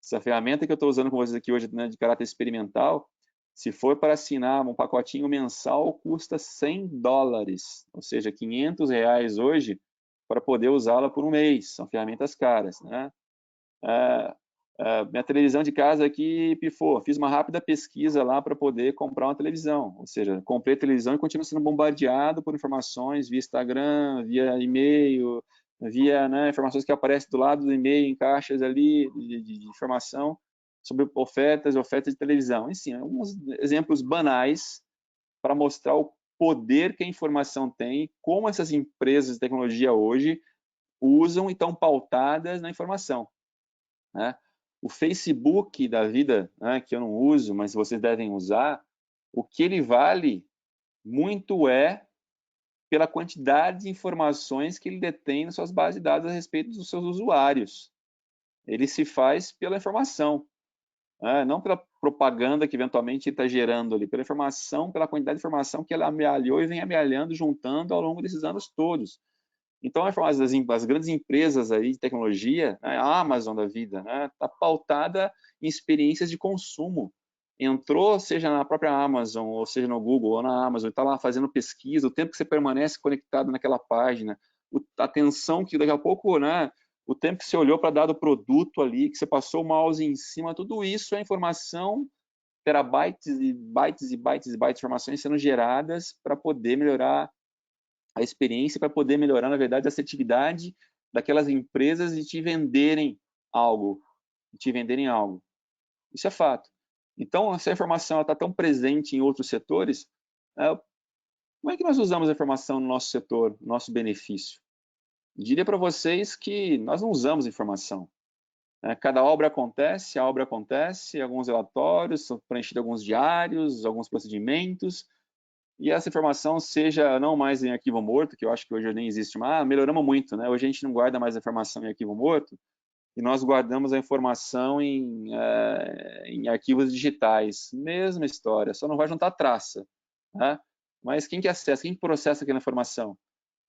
Essa ferramenta que eu estou usando com vocês aqui hoje, né, de caráter experimental, se for para assinar um pacotinho mensal, custa $100, ou seja, R$ 500 hoje, para poder usá-la por um mês. São ferramentas caras, né? Minha televisão de casa aqui pifou. Fiz uma rápida pesquisa lá para poder comprar uma televisão. Ou seja, comprei a televisão e continuo sendo bombardeado por informações via Instagram, via e-mail, via, né, informações que aparecem do lado do e-mail em caixas ali de informação sobre ofertas de televisão. Enfim, alguns exemplos banais para mostrar o poder que a informação tem, como essas empresas de tecnologia hoje usam e estão pautadas na informação. Né? O Facebook da vida, né, que eu não uso, mas vocês devem usar, o que ele vale muito é pela quantidade de informações que ele detém nas suas bases de dados a respeito dos seus usuários. Ele se faz pela informação. não pela propaganda que eventualmente está gerando ali, pela informação, pela quantidade de informação que ela amealhou e vem amealhando, juntando ao longo desses anos todos. Então, as grandes empresas aí de tecnologia, né, a Amazon da vida, está pautada em experiências de consumo. Entrou, seja na própria Amazon, ou seja no Google, ou na Amazon, está lá fazendo pesquisa, o tempo que você permanece conectado naquela página, a atenção que daqui a pouco, né, o tempo que você olhou para dado produto ali, que você passou o mouse em cima, tudo isso é informação, terabytes e bytes e bytes e bytes de informações sendo geradas para poder melhorar a experiência, para poder melhorar, na verdade, a assertividade daquelas empresas e te venderem algo. Isso é fato. Então, essa informação está tão presente em outros setores, como é que nós usamos a informação no nosso setor, no nosso benefício? Eu diria para vocês que nós não usamos informação. Cada obra acontece, alguns relatórios, são preenchidos alguns diários, alguns procedimentos, e essa informação seja não mais em arquivo morto, que eu acho que hoje nem existe mais, melhoramos muito, né? Hoje a gente não guarda mais a informação em arquivo morto, e nós guardamos a informação em arquivos digitais. Mesma história, só não vai juntar traça. Né? Mas quem que acessa, quem que processa aquela informação?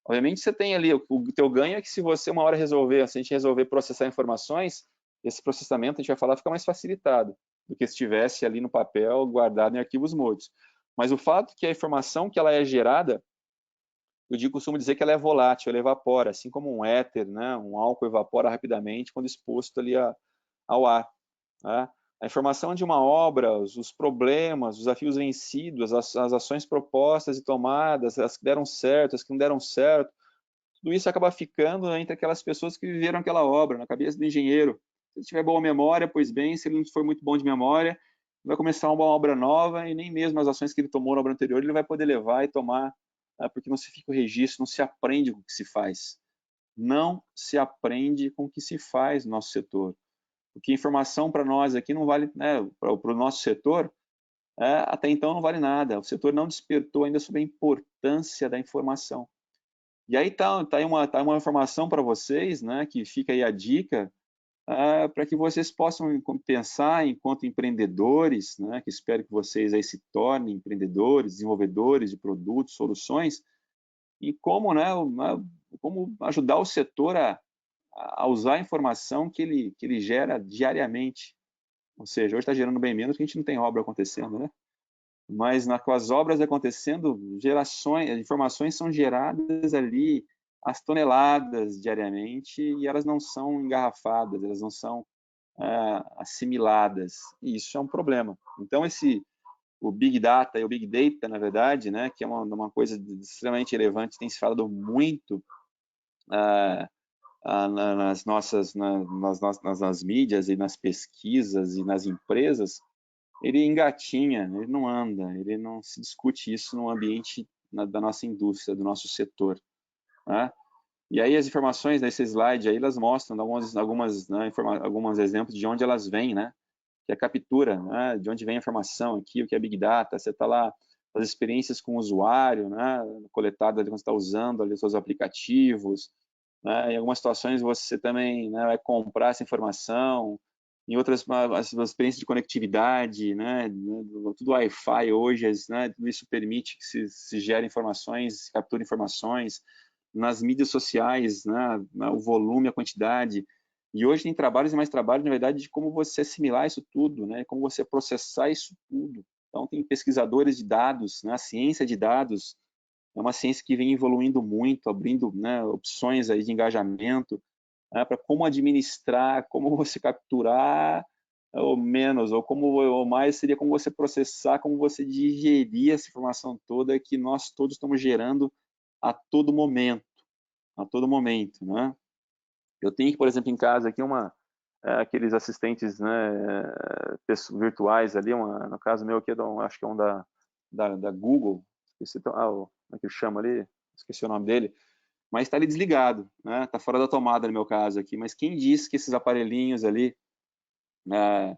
Obviamente você tem ali, o teu ganho é que se você uma hora resolver, se a gente resolver processar informações, esse processamento a gente vai falar fica mais facilitado do que se estivesse ali no papel guardado em arquivos mortos. Mas o fato que a informação que ela é gerada, costumo dizer que ela é volátil, ela evapora, assim como um éter, né? Um álcool evapora rapidamente quando exposto ali ao ar. Né? A informação de uma obra, os problemas, os desafios vencidos, as ações propostas e tomadas, as que deram certo, as que não deram certo, tudo isso acaba ficando entre aquelas pessoas que viveram aquela obra, na cabeça do engenheiro. Se ele tiver boa memória, pois bem, se ele não for muito bom de memória, vai começar uma obra nova e nem mesmo as ações que ele tomou na obra anterior ele vai poder levar e tomar, porque não se fica o registro, não se aprende com o que se faz. Não se aprende com o que se faz no nosso setor. Porque informação para nós aqui não vale, né, para o nosso setor, até então não vale nada. O setor não despertou ainda sobre a importância da informação. E aí tá uma informação para vocês, né, que fica aí a dica, para que vocês possam pensar enquanto empreendedores, né, que espero que vocês aí se tornem empreendedores, desenvolvedores de produtos, soluções, e como, né, como ajudar o setor a usar a informação que ele gera diariamente. Ou seja, hoje está gerando bem menos porque a gente não tem obra acontecendo, né? Mas com as obras acontecendo, informações são geradas ali às toneladas diariamente e elas não são engarrafadas, elas não são assimiladas. E isso é um problema. Então, o Big Data e o Big Data, na verdade, né, que é uma coisa extremamente relevante, tem se falado muito nas nossas, nas mídias e nas pesquisas e nas empresas, ele engatinha, ele não anda, ele não se discute isso no ambiente da nossa indústria, do nosso setor. Né? E aí as informações nesse slide aí, elas mostram alguns exemplos de onde elas vêm, né? Que é a captura, né? De onde vem a informação aqui, o que é Big Data, você está lá, as experiências com o usuário, né? Coletadas quando você está usando ali os seus aplicativos, né? Em algumas situações você também, né, vai comprar essa informação, em outras as experiências de conectividade, né, tudo Wi-Fi hoje, né, tudo isso permite que se gere informações, se capture informações nas mídias sociais, né, o volume, a quantidade. E hoje tem trabalhos e mais trabalhos, na verdade, de como você assimilar isso tudo, né, como você processar isso tudo. Então tem pesquisadores de dados, né, a ciência de dados é uma ciência que vem evoluindo muito, abrindo, né, opções aí de engajamento, né, para como administrar, como você capturar, ou menos, ou mais seria como você processar, como você digerir essa informação toda que nós todos estamos gerando a todo momento, né? Eu tenho aqui, por exemplo, em casa aqui aqueles assistentes, né, virtuais ali, no caso meu aqui, acho que é um da Google, como é que chama ali? Esqueci o nome dele, mas está ali desligado, né? Está fora da tomada no meu caso aqui. Mas quem disse que esses aparelhinhos ali, a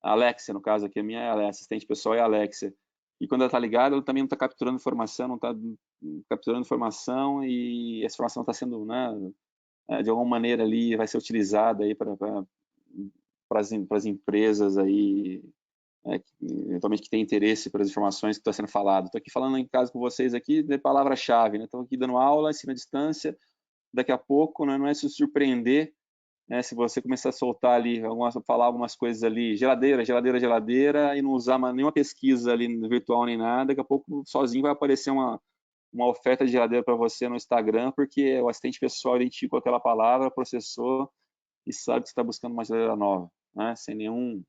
Alexia, no caso aqui, a minha assistente pessoal é a Alexia, e quando ela está ligada, ela também não está capturando informação, não está capturando informação e essa informação está sendo, né, de alguma maneira ali vai ser utilizada aí para as empresas aí, eventualmente que tem interesse pelas informações que estão sendo faladas. Estou aqui falando em caso com vocês aqui de palavra-chave, né? Estou aqui dando aula, ensino à distância, daqui a pouco, né, não é se surpreender, né, se você começar a soltar ali, falar algumas coisas ali, geladeira, geladeira, geladeira, e não usar nenhuma pesquisa ali no virtual nem nada, daqui a pouco sozinho vai aparecer uma oferta de geladeira para você no Instagram, porque o assistente pessoal identificou aquela palavra, processou e sabe que você está buscando uma geladeira nova, né, sem nenhum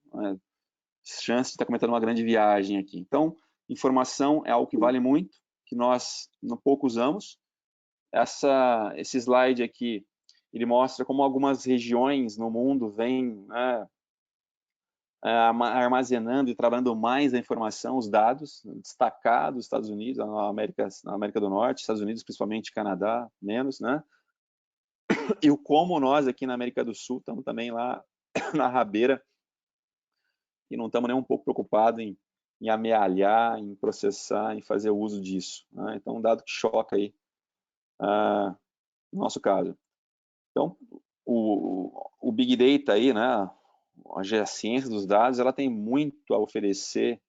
chance de estar cometendo uma grande viagem aqui. Então, informação é algo que vale muito, que nós pouco usamos. Esse slide aqui, ele mostra como algumas regiões no mundo vêm, né, armazenando e trabalhando mais a informação, os dados, destacados, Estados Unidos, na América do Norte, Estados Unidos, principalmente Canadá, menos, né? E o como nós aqui na América do Sul estamos também lá na rabeira e não estamos nem um pouco preocupados em amealhar, em processar, em fazer uso disso, né? Então, um dado que choca aí, no nosso caso. Então, o Big Data aí, né, a ciência dos dados, ela tem muito a oferecer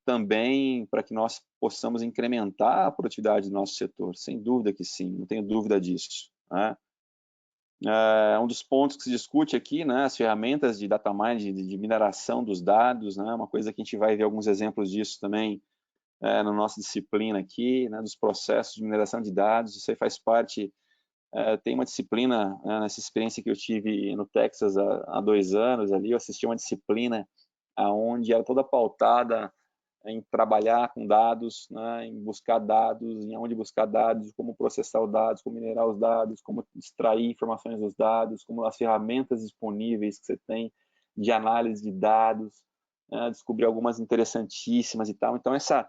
também para que nós possamos incrementar a produtividade do nosso setor, sem dúvida que sim, não tenho dúvida disso, né? Um dos pontos que se discute aqui, né, as ferramentas de data mining, de mineração dos dados, né, uma coisa que a gente vai ver alguns exemplos disso também na nossa disciplina aqui, né, dos processos de mineração de dados, isso aí faz parte. Tem uma disciplina, nessa experiência que eu tive no Texas há 2 anos ali, eu assisti uma disciplina onde era toda pautada em trabalhar com dados, né, em buscar dados, em onde buscar dados, como processar os dados, como minerar os dados, como extrair informações dos dados, como as ferramentas disponíveis que você tem de análise de dados, né, descobri algumas interessantíssimas e tal. Então, essa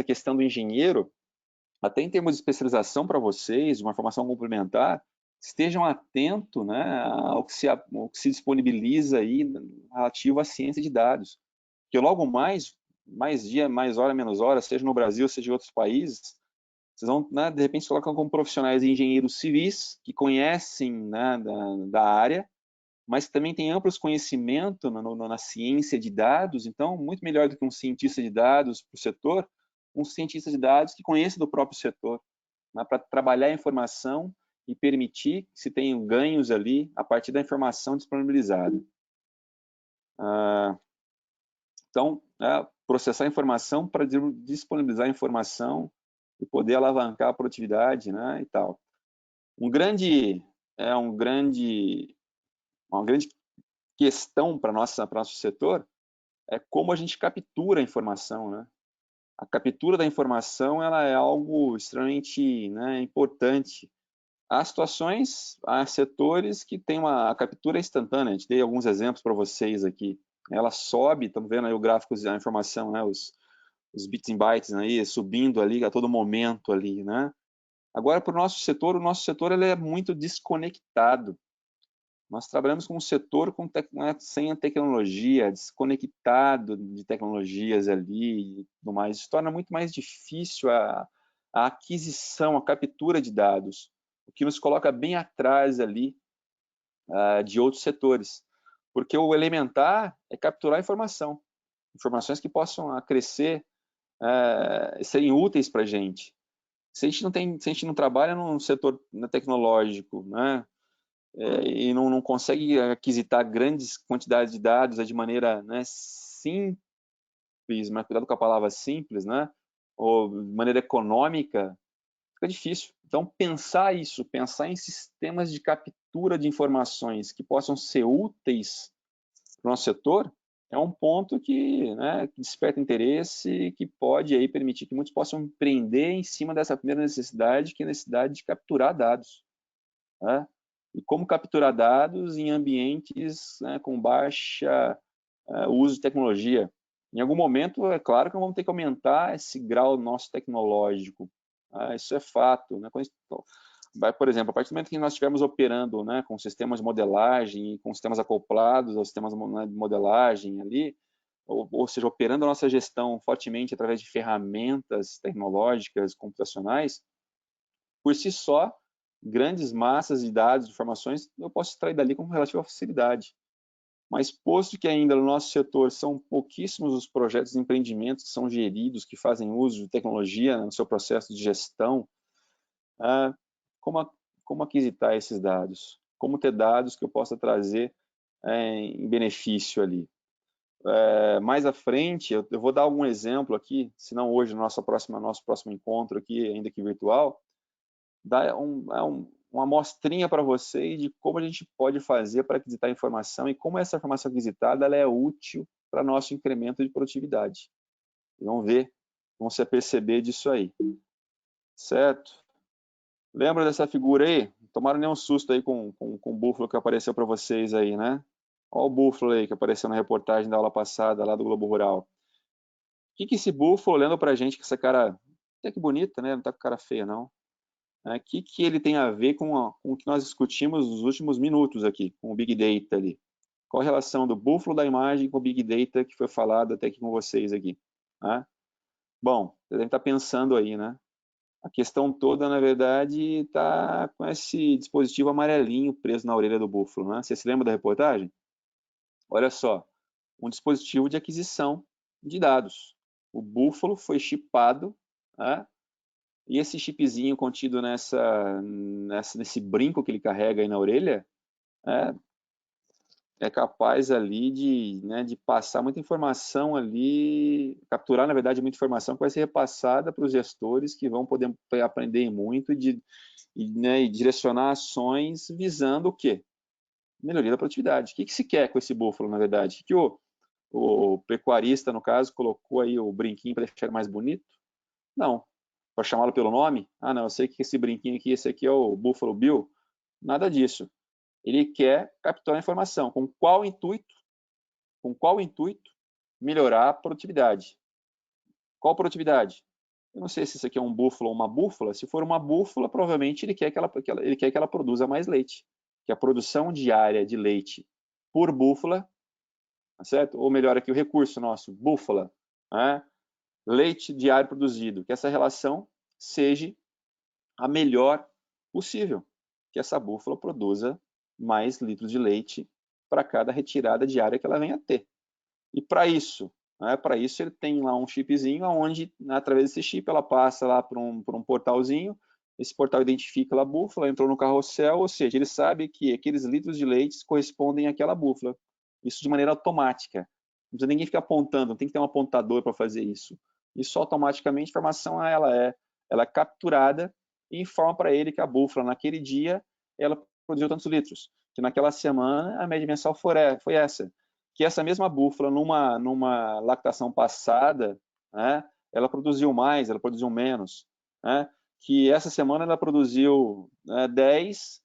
questão do engenheiro, até em termos de especialização para vocês, uma formação complementar, estejam atentos, né, ao que se disponibiliza aí relativo à ciência de dados. Porque logo mais dia, mais hora, menos hora, seja no Brasil, seja em outros países, vocês vão, né, de repente, se colocam como profissionais de engenheiros civis, que conhecem, né, da área, mas também têm amplos conhecimentos na ciência de dados, então, muito melhor do que um cientista de dados para o setor, um cientista de dados que conheça do próprio setor, né, para trabalhar a informação e permitir que se tenham ganhos ali a partir da informação disponibilizada. Então, processar a informação para disponibilizar a informação e poder alavancar a produtividade, né, e tal. Uma grande questão para nosso setor é como a gente captura a informação, né? A captura da informação, ela é algo extremamente, né, importante. Há situações, há setores que tem a captura instantânea. A gente dei alguns exemplos para vocês aqui. Ela sobe, estamos vendo aí o gráfico, a informação, né, os bits e bytes aí subindo ali a todo momento ali, né? Agora, para o nosso setor ele é muito desconectado. Nós trabalhamos com um setor sem a tecnologia, desconectado de tecnologias ali e tudo mais. Isso torna muito mais difícil a aquisição, a captura de dados, o que nos coloca bem atrás ali de outros setores. Porque o elementar é capturar informação, informações que possam crescer, serem úteis para a gente. Se a gente não trabalha num setor tecnológico, né, e não consegue aquisitar grandes quantidades de dados de maneira, né, simples, mas cuidado com a palavra simples, né, ou de maneira econômica, fica difícil. Então, pensar em sistemas de captura de informações que possam ser úteis para o nosso setor, é um ponto que, né, que desperta interesse e que pode aí permitir que muitos possam empreender em cima dessa primeira necessidade, que é a necessidade de capturar dados, né? E como capturar dados em ambientes, né, com baixa uso de tecnologia. Em algum momento, é claro que vamos ter que aumentar esse grau nosso tecnológico. Isso é fato, né? Por exemplo, a partir do momento que nós estivermos operando, né, com sistemas de modelagem e com sistemas acoplados aos sistemas de modelagem ali, ou seja, operando a nossa gestão fortemente através de ferramentas tecnológicas, computacionais, por si só, grandes massas de dados, de informações, eu posso extrair dali com relativa facilidade. mas posto que ainda no nosso setor são pouquíssimos os projetos e empreendimentos que são geridos, que fazem uso de tecnologia no seu processo de gestão, ah, como aquisitar esses dados? Como ter dados que eu possa trazer em benefício ali? Mais à frente, eu vou dar algum exemplo aqui, se não hoje, no nosso próximo encontro aqui, ainda que virtual, dar uma amostrinha para vocês de como a gente pode fazer para aquisitar informação e como essa informação aquisitada ela é útil para nosso incremento de produtividade. Vamos ver, vão se aperceber disso aí. Certo? Lembra dessa figura aí? Tomaram nenhum susto aí com o búfalo que apareceu para vocês aí, né? Olha o búfalo aí que apareceu na reportagem da aula passada lá do Globo Rural. O que esse búfalo, olhando para a gente, que essa cara, até que bonita, né? Não tá com cara feia, não. O que ele tem a ver com o que nós discutimos nos últimos minutos aqui, com o Big Data ali? Qual a relação do búfalo da imagem com o Big Data que foi falado até aqui com vocês aqui? Né? Bom, você deve estar pensando aí, né? A questão toda, na verdade, está com esse dispositivo amarelinho preso na orelha do búfalo, né? Você se lembra da reportagem? Olha só, um dispositivo de aquisição de dados. O búfalo foi chipado, né? E esse chipzinho contido nesse brinco que ele carrega aí na orelha, é capaz ali de passar muita informação ali, capturar, na verdade, muita informação que vai ser repassada para os gestores que vão poder aprender muito e direcionar ações visando o quê? Melhoria da produtividade. O que se quer com esse búfalo, na verdade? Que o pecuarista, no caso, colocou aí o brinquinho para deixar mais bonito? Não. Para chamá-lo pelo nome? Ah, não, eu sei que esse brinquinho aqui, esse aqui é o Buffalo Bill. Nada disso. Ele quer capturar a informação. Com qual intuito? Com qual intuito? Melhorar a produtividade. Qual produtividade? Eu não sei se isso aqui é um búfalo ou uma búfala. Se for uma búfala, provavelmente ele quer que ela produza mais leite. Que a produção diária de leite por búfala, tá certo? Ou melhor aqui o recurso nosso, búfala, né? Leite diário produzido. Que essa relação seja a melhor possível. Que essa búfala produza mais litros de leite para cada retirada diária que ela venha a ter. E para isso, ele tem lá um chipzinho onde, através desse chip, ela passa lá por um portalzinho, esse portal identifica a búfala, entrou no carrossel, ou seja, ele sabe que aqueles litros de leite correspondem àquela búfala. Isso de maneira automática. Não precisa ninguém ficar apontando, não tem que ter um apontador para fazer isso. Isso automaticamente, a informação ela é capturada e informa para ele que a búfala, naquele dia, ela produziu tantos litros. Que naquela semana, a média mensal foi essa. Que essa mesma búfala, numa lactação passada, né, ela produziu mais, ela produziu menos. Né, que essa semana ela produziu 10,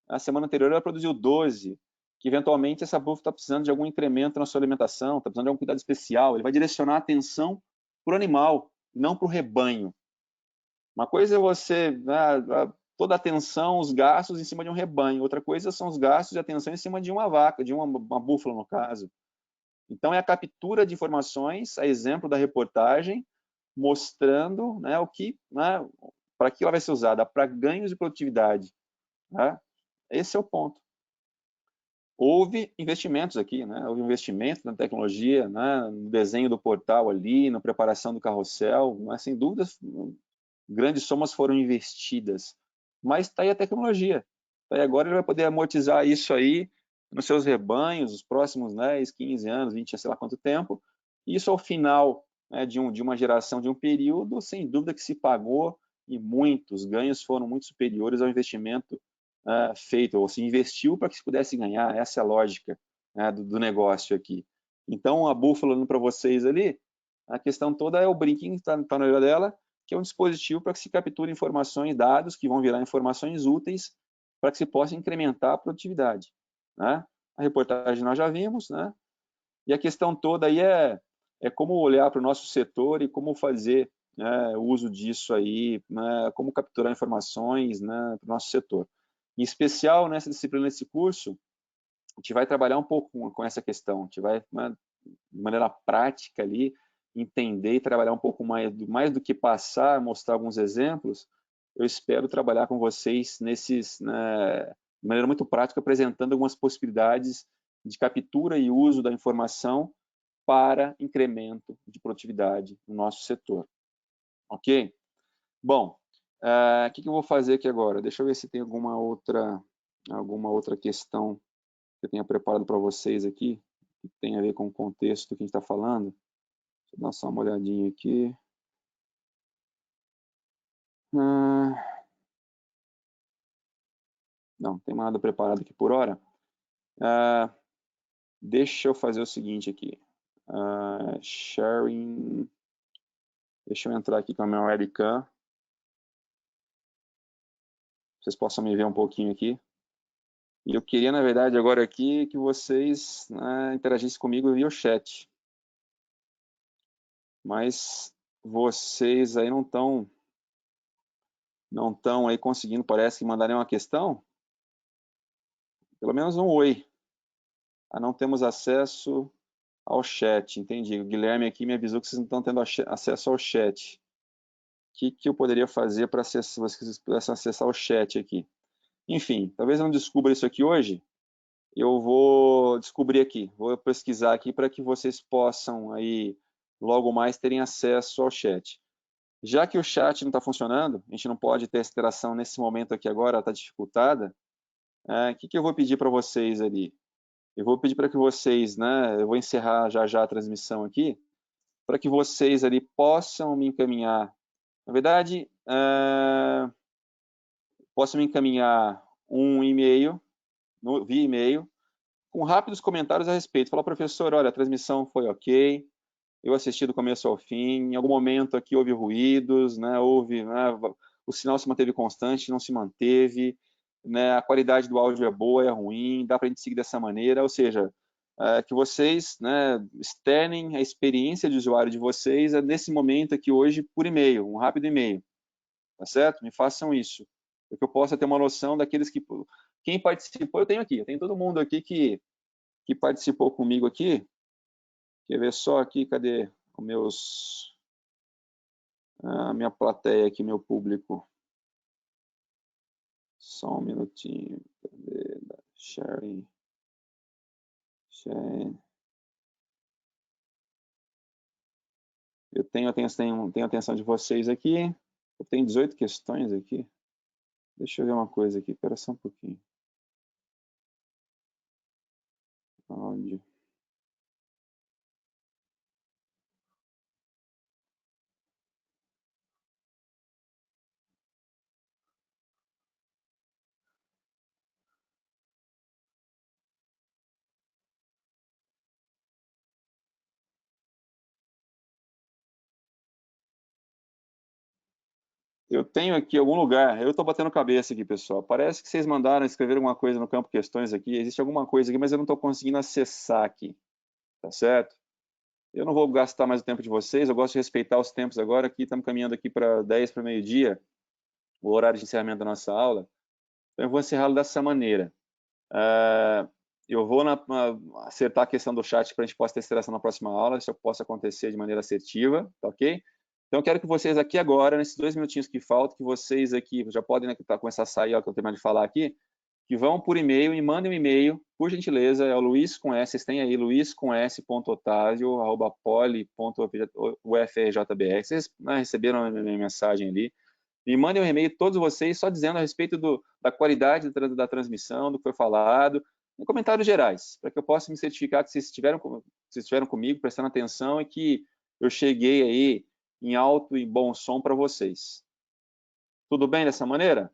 a semana anterior ela produziu 12, que eventualmente essa búfala está precisando de algum incremento na sua alimentação, está precisando de algum cuidado especial, ele vai direcionar a atenção para o animal, não para o rebanho. Uma coisa é você, toda a atenção, os gastos em cima de um rebanho, outra coisa são os gastos de atenção em cima de uma vaca, de uma búfala no caso. Então é a captura de informações, a exemplo da reportagem, mostrando para que ela vai ser usada, para ganhos de produtividade. Né? Esse é o ponto. Houve investimentos aqui, houve investimento na tecnologia, no desenho do portal ali, na preparação do carrossel, mas sem dúvidas grandes somas foram investidas. Mas está aí a tecnologia. Tá aí agora ele vai poder amortizar isso aí nos seus rebanhos, os próximos 10, 15 anos, 20, sei lá quanto tempo. E isso ao final de uma geração, de um período, sem dúvida que se pagou e muitos ganhos foram muito superiores ao investimento feito, ou se investiu para que se pudesse ganhar. Essa é a lógica do negócio aqui. Então, a búfala falando para vocês ali, a questão toda é o brinquinho que está na orelha dela, que é um dispositivo para que se capture informações, dados que vão virar informações úteis para que se possa incrementar a produtividade. Né? A reportagem nós já vimos, né? E a questão toda aí é como olhar para o nosso setor e como fazer o uso disso aí, como capturar informações para o nosso setor. Em especial, nessa disciplina, nesse curso, a gente vai trabalhar um pouco com essa questão, a gente vai, de maneira prática ali, entender e trabalhar um pouco mais do que passar, mostrar alguns exemplos. Eu espero trabalhar com vocês de maneira muito prática, apresentando algumas possibilidades de captura e uso da informação para incremento de produtividade no nosso setor. Ok? Bom, o que eu vou fazer aqui agora? Deixa eu ver se tem alguma outra questão que eu tenha preparado para vocês aqui, que tem a ver com o contexto que a gente está falando. Deixa eu dar só uma olhadinha aqui. Não tem nada preparado aqui por hora. Deixa eu fazer o seguinte aqui. Sharing. Deixa eu entrar aqui com a minha webcam. Vocês possam me ver um pouquinho aqui. E eu queria, na verdade, agora aqui que vocês interagissem comigo via o chat. Mas vocês aí não estão aí conseguindo, parece que mandar nenhuma questão. Pelo menos um oi. Não temos acesso ao chat, entendi. O Guilherme aqui me avisou que vocês não estão tendo acesso ao chat. O que eu poderia fazer para vocês pudessem acessar o chat aqui? Enfim, talvez eu não descubra isso aqui hoje. Eu vou descobrir aqui, vou pesquisar aqui para que vocês possam aí logo mais terem acesso ao chat. Já que o chat não está funcionando, a gente não pode ter essa interação nesse momento aqui agora, está dificultada, o que eu vou pedir para vocês ali? Eu vou pedir para que vocês, eu vou encerrar já a transmissão aqui, para que vocês ali possam me encaminhar, na verdade, possam me encaminhar um e-mail, via e-mail, com rápidos comentários a respeito. Falar, professor, olha, a transmissão foi ok, eu assisti do começo ao fim, em algum momento aqui houve ruídos, o sinal se manteve constante, não se manteve, a qualidade do áudio é boa, é ruim, dá para a gente seguir dessa maneira, ou seja, que vocês externem a experiência de usuário de vocês nesse momento aqui hoje por e-mail, um rápido e-mail, tá certo? Me façam isso, para que eu possa ter uma noção daqueles que... Quem participou, eu tenho todo mundo aqui que participou comigo aqui. Quer ver só aqui, cadê minha plateia aqui, meu público? Só um minutinho, cadê? Sharing. Eu tenho a atenção de vocês aqui. Eu tenho 18 questões aqui. Deixa eu ver uma coisa aqui, espera só um pouquinho. Áudio. Eu tenho aqui algum lugar, eu estou batendo cabeça aqui, pessoal. Parece que vocês mandaram escrever alguma coisa no campo questões aqui. Existe alguma coisa aqui, mas eu não estou conseguindo acessar aqui. Tá certo? Eu não vou gastar mais o tempo de vocês, eu gosto de respeitar os tempos agora, aqui estamos caminhando aqui para 10 para meio-dia, o horário de encerramento da nossa aula, então eu vou encerrá-lo dessa maneira. Eu vou acertar a questão do chat para a gente possa ter interação na próxima aula, se eu possa acontecer de maneira assertiva, tá ok? Então eu quero que vocês aqui agora, nesses 2 minutinhos que faltam, que vocês aqui já podem começar a sair, ó, que eu terminar de falar aqui, que vão por e-mail e mandem um e-mail, por gentileza, é o Luiz com S, vocês têm aí, luiz.otavio@poli.ufrjbr, vocês receberam a minha mensagem ali, me mandem um e-mail, todos vocês, só dizendo a respeito da qualidade da transmissão, do que foi falado, em comentários gerais, para que eu possa me certificar que vocês estiveram comigo, prestando atenção, e que eu cheguei aí em alto e bom som para vocês. Tudo bem dessa maneira?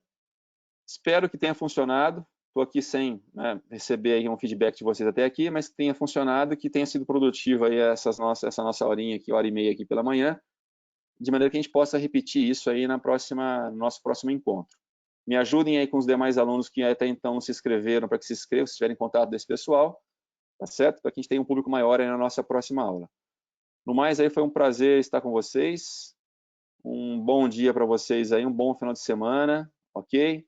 Espero que tenha funcionado. Estou aqui sem receber aí um feedback de vocês até aqui, mas que tenha funcionado, que tenha sido produtivo aí essa nossa horinha aqui, hora e meia aqui pela manhã, de maneira que a gente possa repetir isso aí no nosso próximo encontro. Me ajudem aí com os demais alunos que até então não se inscreveram, para que se inscrevam, se tiverem contato desse pessoal, tá certo? Para que a gente tenha um público maior aí na nossa próxima aula. No mais, aí foi um prazer estar com vocês. Um bom dia para vocês aí, um bom final de semana, ok?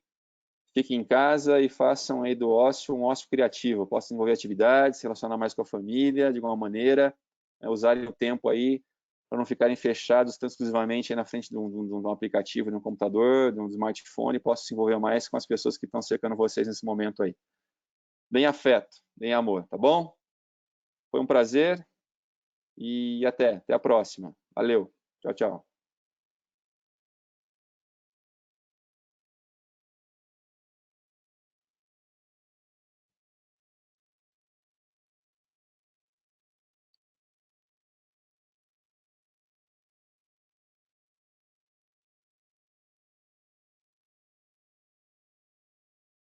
Fiquem em casa e façam aí do ócio um ócio criativo. Possam desenvolver atividades, se relacionar mais com a família, de alguma maneira, usarem o tempo aí para não ficarem fechados tão exclusivamente aí na frente de um aplicativo, de um computador, de um smartphone, e possam se envolver mais com as pessoas que estão cercando vocês nesse momento aí. deem afeto, deem amor, tá bom? Foi um prazer e até a próxima. Valeu, tchau, tchau.